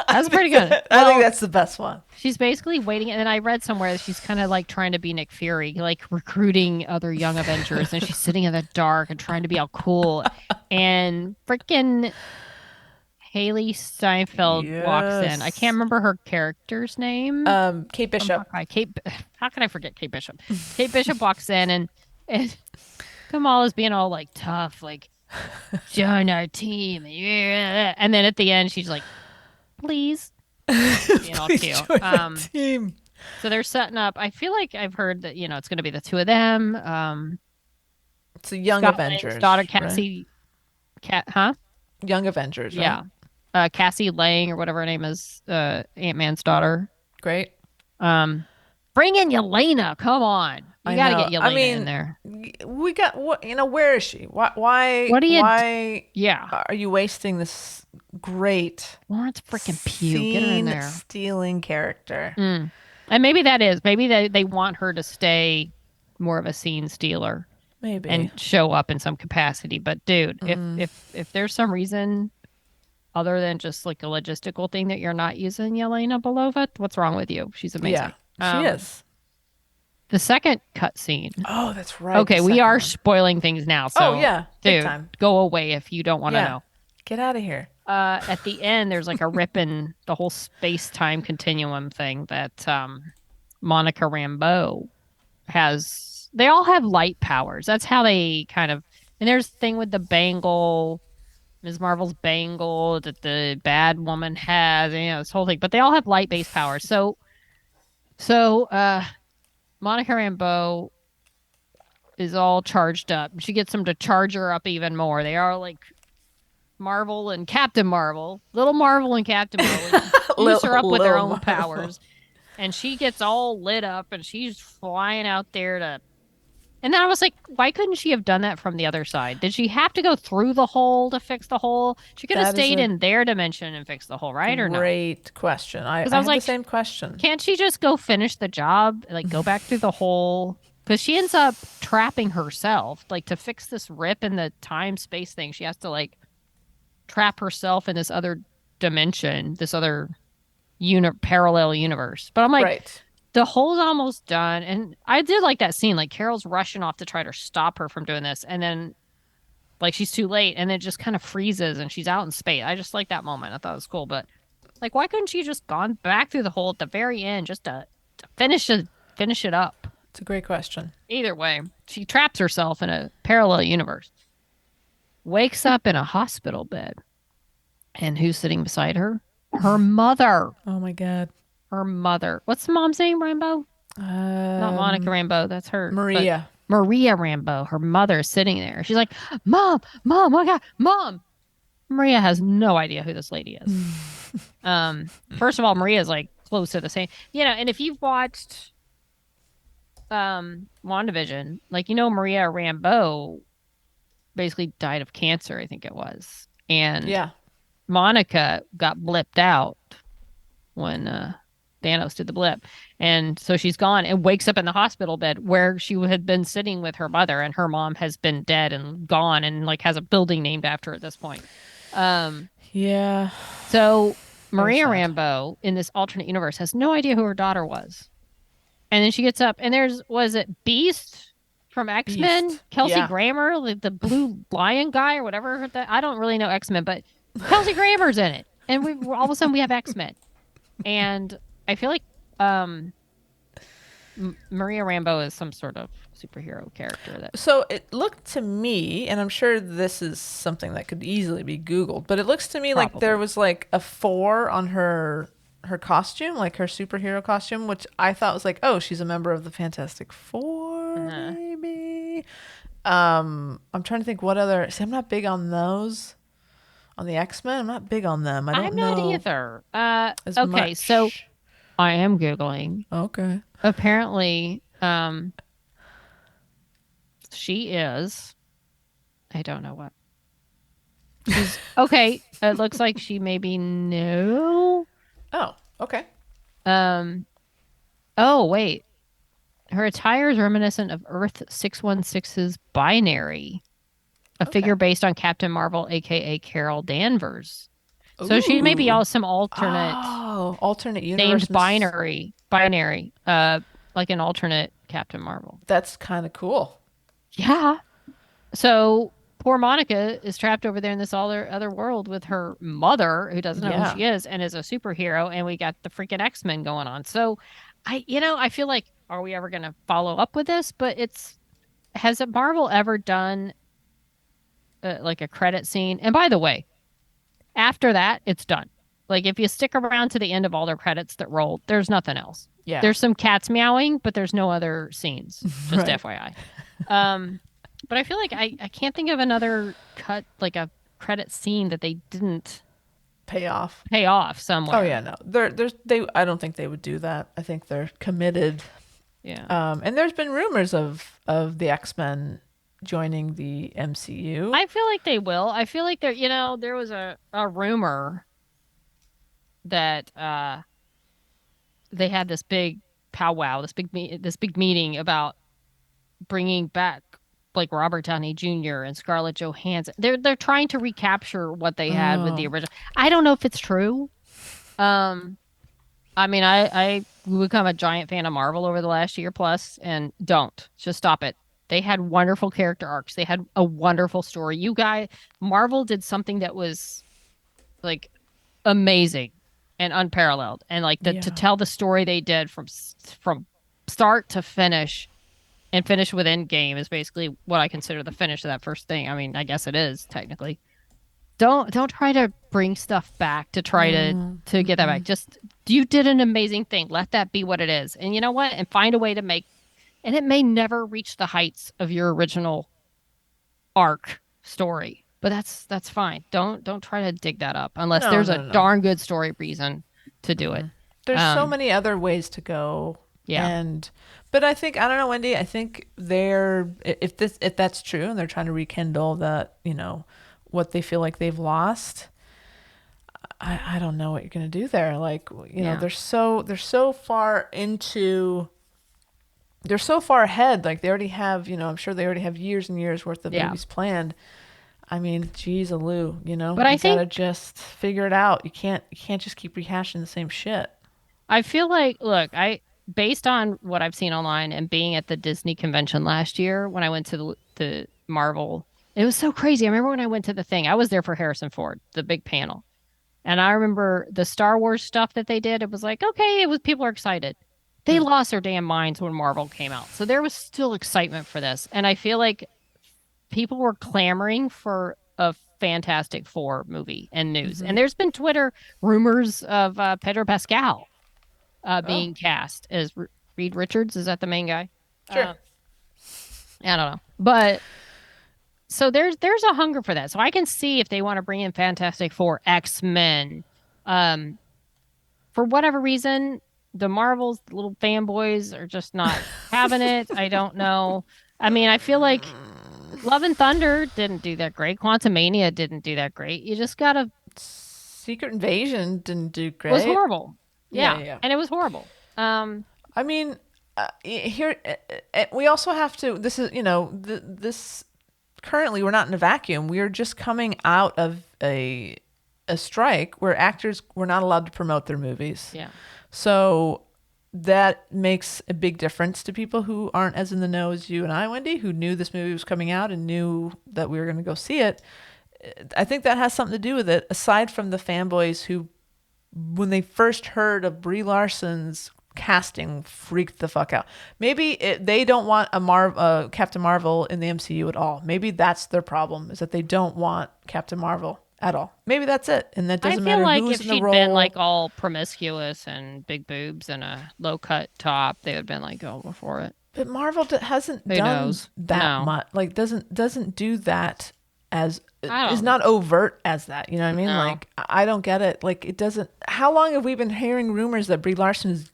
That's pretty good. I think that's the best one. She's basically waiting, and then I read somewhere that she's kind of trying to be Nick Fury, recruiting other young Avengers, and she's sitting in the dark and trying to be all cool, and freaking Haley Steinfeld walks in. I can't remember her character's name. Kate Bishop. How can I forget Kate Bishop? Kate Bishop walks in, and Kamala's being all tough, join our team, and then at the end she's like, please. Being all cute. Team. So they're setting up. I feel like I've heard that it's going to be the 2 of them. It's a young Avengers. Lang's daughter Cassie. Right? Young Avengers. Right? Yeah. Cassie Lang or whatever her name is. Ant-Man's daughter. Great. Bring in Yelena. Come on. You got to get Yelena in there. We got where is she? Why? What do you? Why? Yeah. Are you wasting this great Florence freaking Pugh. Get her in there. stealing character. And maybe that is. Maybe they want her to stay more of a scene stealer. Maybe. And show up in some capacity. But dude, if there's some reason other than just like a logistical thing that you're not using Yelena Belova, what's wrong with you? She's amazing. Yeah, she is. The second cutscene. Oh, that's right. Okay, we are spoiling things now. So, big dude, time. go away if you don't want to know. Get out of here. At the end, there's like a rip in the whole space-time continuum thing that Monica Rambeau has. They all have light powers. That's how they kind of. And there's the thing with the bangle, Ms. Marvel's bangle that the bad woman has. This whole thing. But they all have light-based powers. So Monica Rambeau is all charged up. She gets them to charge her up even more. They are like Marvel and Captain Marvel, little Marvel and Captain Marvel, use her up with their own powers, and she gets all lit up and she's flying out there to. And then I was like, why couldn't she have done that from the other side? Did she have to go through the hole to fix the hole? She could have stayed in their dimension and fixed the hole, right? Or no? Great question. I was like, the same question. Can't she just go finish the job, like go back through the hole? Because she ends up trapping herself, like to fix this rip in the time-space thing. She has to like trap herself in this other dimension, this other parallel universe. But I'm like, the hole's almost done. And I did like that scene. Like Carol's rushing off to try to stop her from doing this. And then like she's too late and it just kind of freezes and she's out in space. I just like that moment. I thought it was cool. But like, why couldn't she just gone back through the hole at the very end just to finish it up? It's a great question. Either way, she traps herself in a parallel universe. Wakes up in a hospital bed. And who's sitting beside her? Her mother. Oh my God. Her mother. What's the mom's name, Rambeau? Not Monica Rambeau. That's her. Maria. Maria Rambeau. Her mother is sitting there. She's like, Mom, oh my God, Mom. Maria has no idea who this lady is. First of all, Maria's like close to the same. And if you've watched WandaVision, like, Maria Rambeau basically died of cancer, I think it was. And Monica got blipped out when Thanos did the blip. And so she's gone and wakes up in the hospital bed where she had been sitting with her mother, and her mom has been dead and gone and like has a building named after her at this point. So Maria Rambeau in this alternate universe has no idea who her daughter was. And then she gets up and was it Beast from X-Men? Kelsey Grammer, like the blue lion guy or whatever. I don't really know X-Men, but Kelsey Grammer's in it. And all of a sudden we have X-Men. And I feel like Maria Rambeau is some sort of superhero character. So it looked to me, and I'm sure this is something that could easily be Googled, but it looks to me like there was like a 4 on her costume, like her superhero costume, which I thought was like, oh, she's a member of the Fantastic Four, maybe. I'm trying to think what other. See, I'm not big on those. On the X-Men, I'm not big on them. I'm not either. Okay, so I am Googling. Okay. Apparently, she is. I don't know what. She's okay. It looks like she may be new. Oh, okay. Oh, wait. Her attire is reminiscent of Earth 616's Binary, a figure based on Captain Marvel, a.k.a. Carol Danvers. Ooh. So she may be some alternate universe. Named Binary, like an alternate Captain Marvel. That's kind of cool. Yeah. So poor Monica is trapped over there in this other world with her mother, who doesn't know who she is and is a superhero, and we got the freaking X-Men going on. So I feel like, are we ever going to follow up with this? But has Marvel ever done like a credit scene? And by the way, after that, it's done. Like if you stick around to the end of all their credits that roll, there's nothing else. Yeah. There's some cats meowing, but there's no other scenes. Just FYI. But I feel like I can't think of another like a credit scene that they didn't pay off somewhere. Oh yeah, no. I don't think they would do that. I think they're committed. Yeah. And there's been rumors of the X-Men joining the MCU. I feel like they will. I feel like there was a rumor that they had this big powwow, this big meeting about bringing back like Robert Downey Jr. and Scarlett Johansson. They're trying to recapture what they had with the original. I don't know if it's true. I mean, I become a giant fan of Marvel over the last year plus, and just stop it. They had wonderful character arcs. They had a wonderful story. Marvel did something that was like amazing and unparalleled, and like to tell the story they did from start to finish, and finish with Endgame is basically what I consider the finish of that first thing. I mean, I guess it is technically. Don't try to bring stuff back to try to get that back. Just you did an amazing thing. Let that be what it is. And you know what? And find a way to make, and it may never reach the heights of your original arc story, but that's fine. Don't try to dig that up unless there's a darn good story reason to do it. There's so many other ways to go. Yeah. But I think, I don't know, Wendy, I think if that's true and they're trying to rekindle that, what they feel like they've lost, I don't know what you're going to do there. Like, they're so far ahead. Like they already have, I'm sure they already have years and years worth of movies planned. I mean, geez, Lou, but I think gotta just figure it out. You can't just keep rehashing the same shit. I feel like, look, based on what I've seen online and being at the Disney convention last year when I went to the Marvel, it was so crazy. I remember when I went to the thing, I was there for Harrison Ford, the big panel. And I remember the Star Wars stuff that they did. It was like, okay, people are excited. They lost their damn minds when Marvel came out. So there was still excitement for this. And I feel like people were clamoring for a Fantastic Four movie and news. And there's been Twitter rumors of Pedro Pascal being cast as Reed Richards. Is that the main guy? Sure. I don't know. But so there's a hunger for that. So I can see if they want to bring in Fantastic Four, X-Men. For whatever reason, the Marvel's little fanboys are just not having it. I don't know. I mean, I feel like Love and Thunder didn't do that great. Quantumania didn't do that great. You just gotta. Secret Invasion didn't do great. It was horrible. Yeah. And it was horrible. I mean, here we also have to. This is this. Currently, we're not in a vacuum. We are just coming out of a strike where actors were not allowed to promote their movies. Yeah. So that makes a big difference to people who aren't as in the know as you and I, Wendy, who knew this movie was coming out and knew that we were going to go see it. I think that has something to do with it, aside from the fanboys who, when they first heard of Brie Larson's casting, freaked the fuck out. Maybe they don't want a Captain Marvel in the MCU at all. Maybe that's their problem, is that they don't want Captain Marvel at all. Maybe that's it, and that doesn't matter who's in the role. I feel like if she'd been like all promiscuous and big boobs and a low cut top, they would have been like, go before it. But Marvel hasn't done that much. Like doesn't do that as is not overt as that. You know what I mean? No. Like I don't get it. Like it doesn't. How long have we been hearing rumors that Brie Larson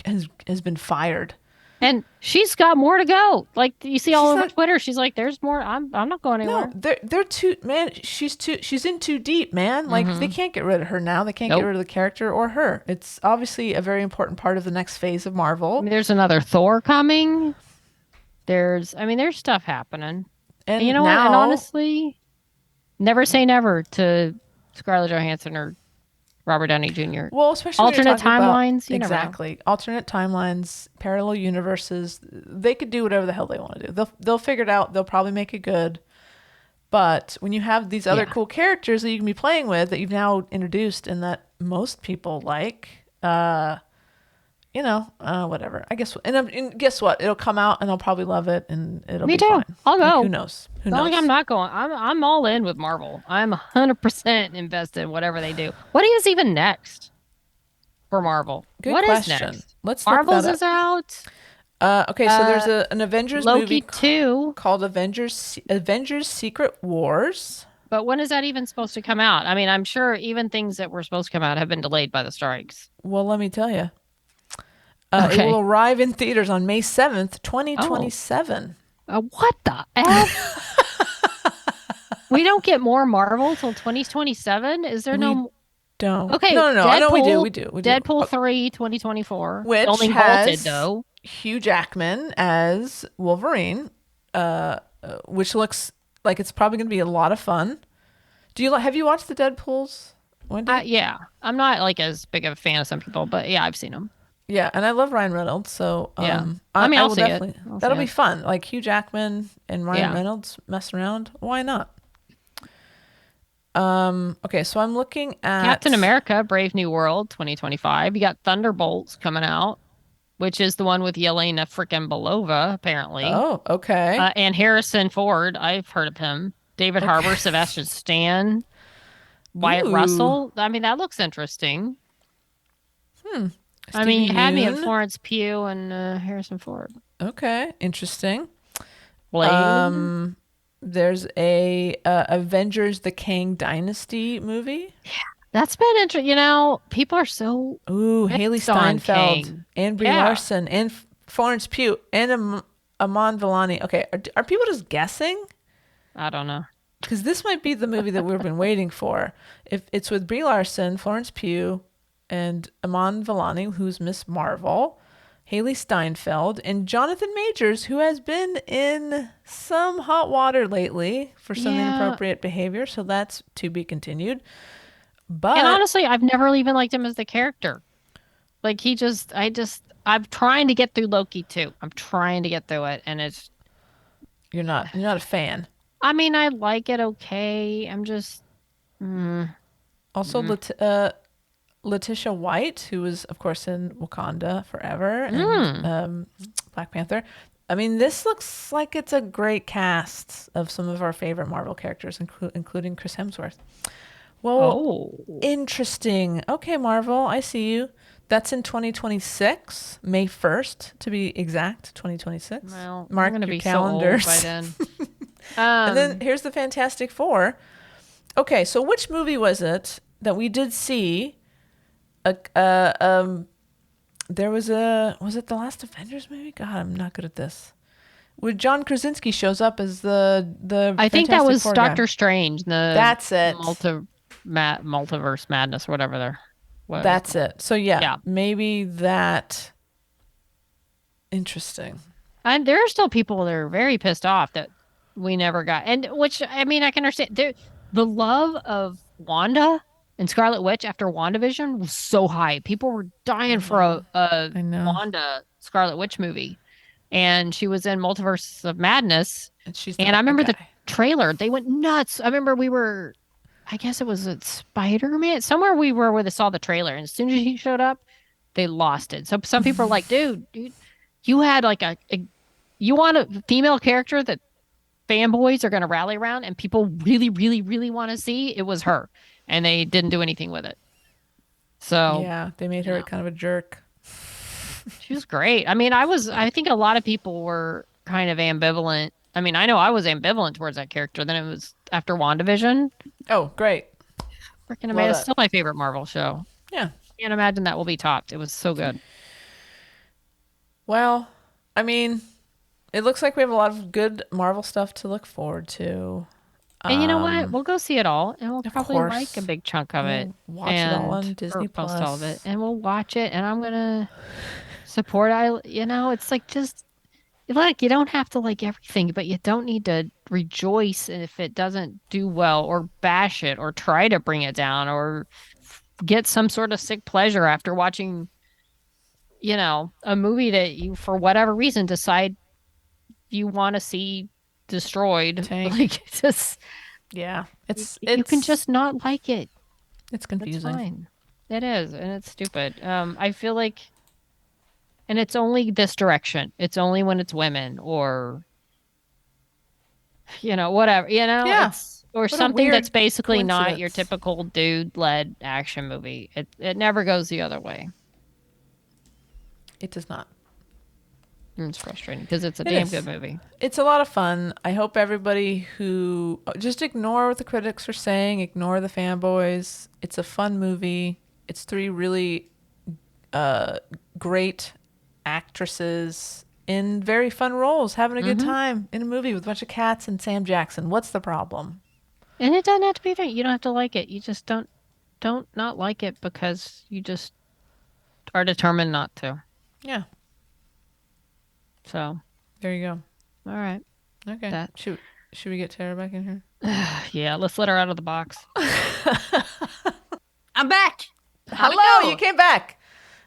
has been fired? And she's got more to go. Like you see all over Twitter, she's like, "There's more. I'm not going anywhere." No, they're too, man. She's in too deep, man. Like they can't get rid of her now. They can't get rid of the character or her. It's obviously a very important part of the next phase of Marvel. I mean, there's another Thor coming. There's stuff happening. And you know what? And honestly, never say never to Scarlett Johansson or Robert Downey Jr. Well, especially alternate timelines. Exactly. Alternate timelines, parallel universes. They could do whatever the hell they want to do. They'll figure it out. They'll probably make it good. But when you have these other cool characters that you can be playing with that you've now introduced and that most people like, whatever. I guess. And guess what? It'll come out and I'll probably love it and it'll be fine. I'll go. Like, who knows? Who knows? Like I'm not going. I'm all in with Marvel. I'm 100% invested in whatever they do. What is even next for Marvel? Good question. Is next? Let's Marvel's is out. Okay, so there's an Avengers Loki movie 2 called Avengers Secret Wars. But when is that even supposed to come out? I mean, I'm sure even things that were supposed to come out have been delayed by the strikes. Well, let me tell you. It will arrive in theaters on May 7th, 2027. What the F? We don't get more Marvel till 2027. Is there no? Don't. Okay, No. I know we do. We do. Deadpool 3, 2024. Which only has halted though. Hugh Jackman as Wolverine, which looks like it's probably going to be a lot of fun. Have you watched the Deadpools? Wendy? Yeah, I'm not like as big of a fan of some people, but yeah, I've seen them. Yeah, and I love Ryan Reynolds, so Yeah. I I'll will see it. definitely. I'll That'll see be it. fun. Like Hugh Jackman and Ryan Yeah. Reynolds mess around. Why not? Okay, so I'm looking at Captain America: Brave New World 2025. You got Thunderbolts coming out, which is the one with Yelena frickin' Belova, apparently. Oh, okay. And Harrison Ford. I've heard of him. David Harbour, Sebastian Stan, Wyatt Ooh. Russell. I mean, that looks interesting. I Stevie mean, you had me at Yeun. Florence Pugh and Harrison Ford. Okay, interesting. Blade. There's a Avengers: The Kang Dynasty movie. That's been interesting. You know, people are so Ooh, Haley mixed on Steinfeld Kang. and Brie Yeah. Larson and Florence Pugh and Amon Villani. Okay, are people just guessing? I don't know. Because this might be the movie that we've been waiting for. If it's with Brie Larson, Florence Pugh, and Amon Villani, who's Miss Marvel, Haley Steinfeld, and Jonathan Majors, who has been in some hot water lately for some Yeah. inappropriate behavior. So that's to be continued. But And honestly, I've never even liked him as the character. Like I'm trying to get through Loki too. I'm trying to get through it, and it's. you're not a fan. I mean, I like it okay. I'm just. Also, Letitia White, who was, of course, in Wakanda Forever and Black Panther. I mean, this looks like it's a great cast of some of our favorite Marvel characters, including Chris Hemsworth. Well, Oh. interesting. Okay, Marvel, I see you. That's in 2026, May 1st, to be exact, 2026. Well, Mark I'm gonna your be calendars. so old by then. And then here's the Fantastic Four. Okay, so which movie was it that we did see? There was it the last Avengers movie? God, I'm not good at this. Where John Krasinski shows up as the I think that Fantastic was Four guy. Doctor Strange. That's it. Multiverse Madness, whatever they're. whatever. That's it. So Yeah. maybe that. Interesting. And there are still people that are very pissed off that we never got, and which I mean I can understand. The love of Wanda and Scarlet Witch after WandaVision was so high. People were dying for a I know. Wanda Scarlet Witch movie, and she was in Multiverse of Madness. And she's And I remember the trailer; they went nuts. I remember I guess it was at Spider-Man somewhere we were where they saw the trailer, and as soon as he showed up, they lost it. So some people are like, dude, you had like you want a female character that fanboys are going to rally around and people really, really, really want to see. It was her, and they didn't do anything with it. So Yeah, they made her kind of a jerk. she was great. I mean, I think a lot of people were kind of ambivalent. I mean, I know I was ambivalent towards that character. Then it was after WandaVision. Oh, great. Freaking Love amazing. It's it. still my favorite Marvel show. Yeah. Can't imagine that will be topped. It was so good. Well, I mean, it looks like we have a lot of good Marvel stuff to look forward to. And you know what? We'll go see it all, and we'll of probably course. like a big chunk of it. We'll watch it all on and- Disney or post all of Plus. it, and we'll watch it. And I'm gonna support. It's like just like you don't have to like everything, but you don't need to rejoice if it doesn't do well, or bash it, or try to bring it down, or get some sort of sick pleasure after watching, a movie that you, for whatever reason, decide you want to see destroyed. Tank. Like just. Yeah, You can just not like it. it's That's confusing. fine. It is, and it's stupid. I feel like, and it's only this direction. It's only when it's women or, whatever. Yeah. Or a something weird that's basically not your coincidence. typical dude-led action movie. It never goes the other way. It does not. And it's frustrating because it's a It damn is. good movie. It's a lot of fun. I hope everybody who just ignore what the critics are saying, ignore the fanboys. It's a fun movie. It's three really great actresses in very fun roles, having a good time in a movie with a bunch of cats and Sam Jackson. What's the problem? And it doesn't have to be right. You don't have to like it. You just don't not like it because you just are determined not to. Yeah. So, There you go. all right. Okay. That- Should we get Tara back in here? Yeah, let's let her out of the box. I'm back. How'd it Hello, go? you came back.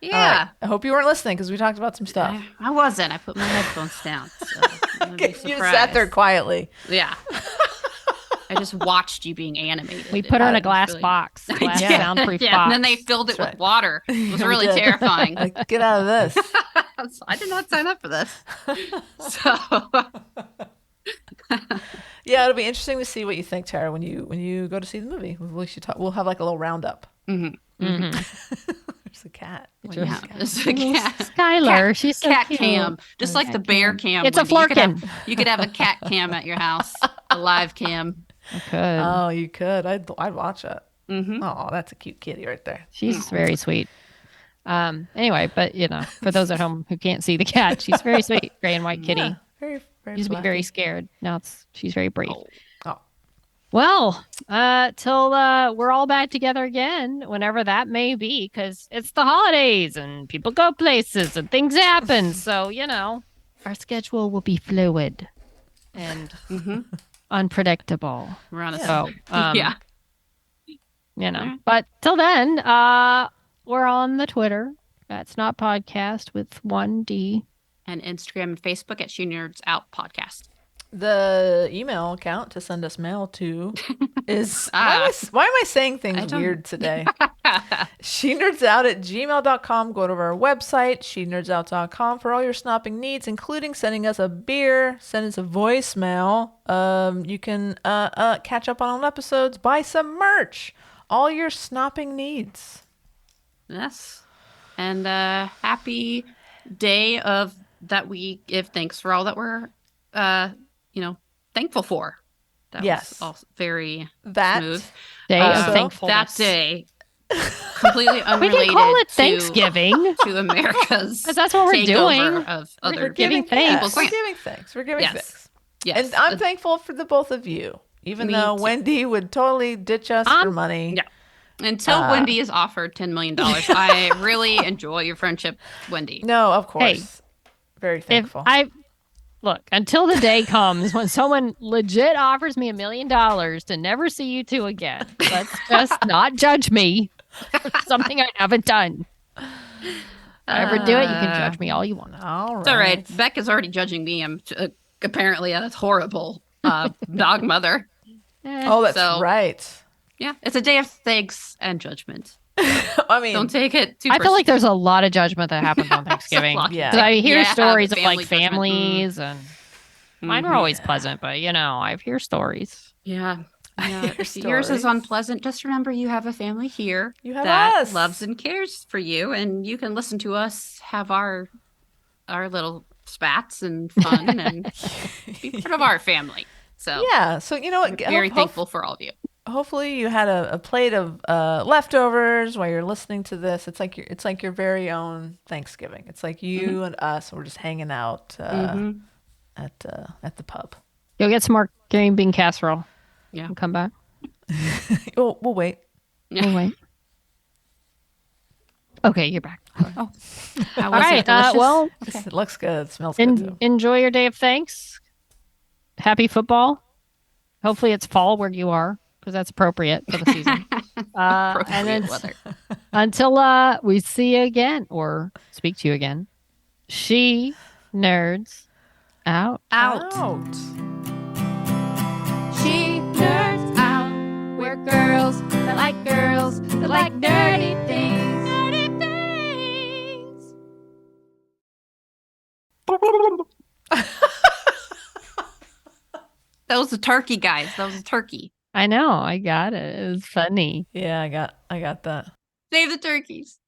All Yeah. right. I hope you weren't listening because we talked about some stuff. I wasn't. I put my headphones down. So I'm gonna be You sat there surprised. quietly. Yeah. I just watched you being animated. We put her in a It was glass really- box, I glass did. soundproof Yeah, box. and then they filled it That's with water. It was really did. terrifying. Like, get out of this. I did not sign up for this. So Yeah, it'll be interesting to see what you think, Tara, when you go to see the movie. We'll have like a little roundup. Mhm. There's a cat. Just- yeah, it's a cat. Skylar, she's so Cat cute. cam, just like the bear cam. It's a Wendy. flurkin. You could have a cat cam at your house, a live cam. I could. Oh, you could. I'd watch it. Mm-hmm. Oh, that's a cute kitty right there. She's very sweet. Anyway, but for those at home who can't see the cat, she's very sweat, gray and white kitty. Yeah, very, very. Used to be fluffy. very scared. Now she's very brave. Oh. Well, till we're all back together again, whenever that may be, because it's the holidays and people go places and things happen. So, our schedule will be fluid and unpredictable. We're on a So, yeah. Alright. but till then, we're on the Twitter. That's not podcast with 1D. And Instagram and Facebook at She Nerds Out Podcast. The email account to send us mail to is Ah. why am I saying I things don't- weird today? SheNerdsOut@gmail.com. Go to our website, SheNerdsOut.com, for all your snopping needs, including sending us a beer, send us a voicemail. You can catch up on episodes, buy some merch, all your snopping needs. Yes. And happy day of that we give thanks for all that we're thankful for. That Yes. was all very That smooth. Day Also, of thankfulness. That day, completely We unrelated can call it to, Thanksgiving. to America's Because that's what we're takeover doing. of we're other giving yeah, thanks. we're giving thanks. We're giving Yes. thanks. Yes. And I'm thankful for the both of you, even Me though too. Wendy would totally ditch us for money. yeah. Until Wendy is offered $10 million. I really enjoy your friendship, Wendy. No, of course. Very If thankful. look, until the day comes when someone legit offers me $1 million to never see you two again, let's just not judge me for something I haven't done. If I ever do it, you can judge me all you want. all right. It's all right. Beck is already judging me. I'm apparently a horrible dog mother. Oh, that's So- right. Yeah, it's a day of thanks and judgment. I mean, Don't take it too I feel like there's a lot of judgment that happens on Thanksgiving. lot. Yeah. 'Cause I hear Yeah, stories of family like judgment. families and mine were always pleasant, but I hear stories. Yeah. Yeah, hear if yours is stories. unpleasant. Just remember you have a family here You have that us. loves and cares for you, and you can listen to us have our little spats and fun and be part of our family. So yeah. So you know what? very thankful for all of you. Hopefully, you had a plate of leftovers while you're listening to this. It's like your very own Thanksgiving. It's like you and us. We're just hanging out at the pub. You'll get some more green bean casserole. Yeah. And come back. We'll wait. Oh, wait. Okay, you're back. How was All right. it? Delicious? Well, It looks good. It smells good too. enjoy your day of thanks. Happy football. Hopefully, it's fall where you are because that's appropriate for the season. And then Appropriate weather. until we see you again or speak to you again, she nerds out. Out. She nerds out. We're girls that like nerdy things. Nerdy things. That was a turkey, guys. That was a turkey. I know. I got it. It was funny. Yeah, I got that. Save the turkeys.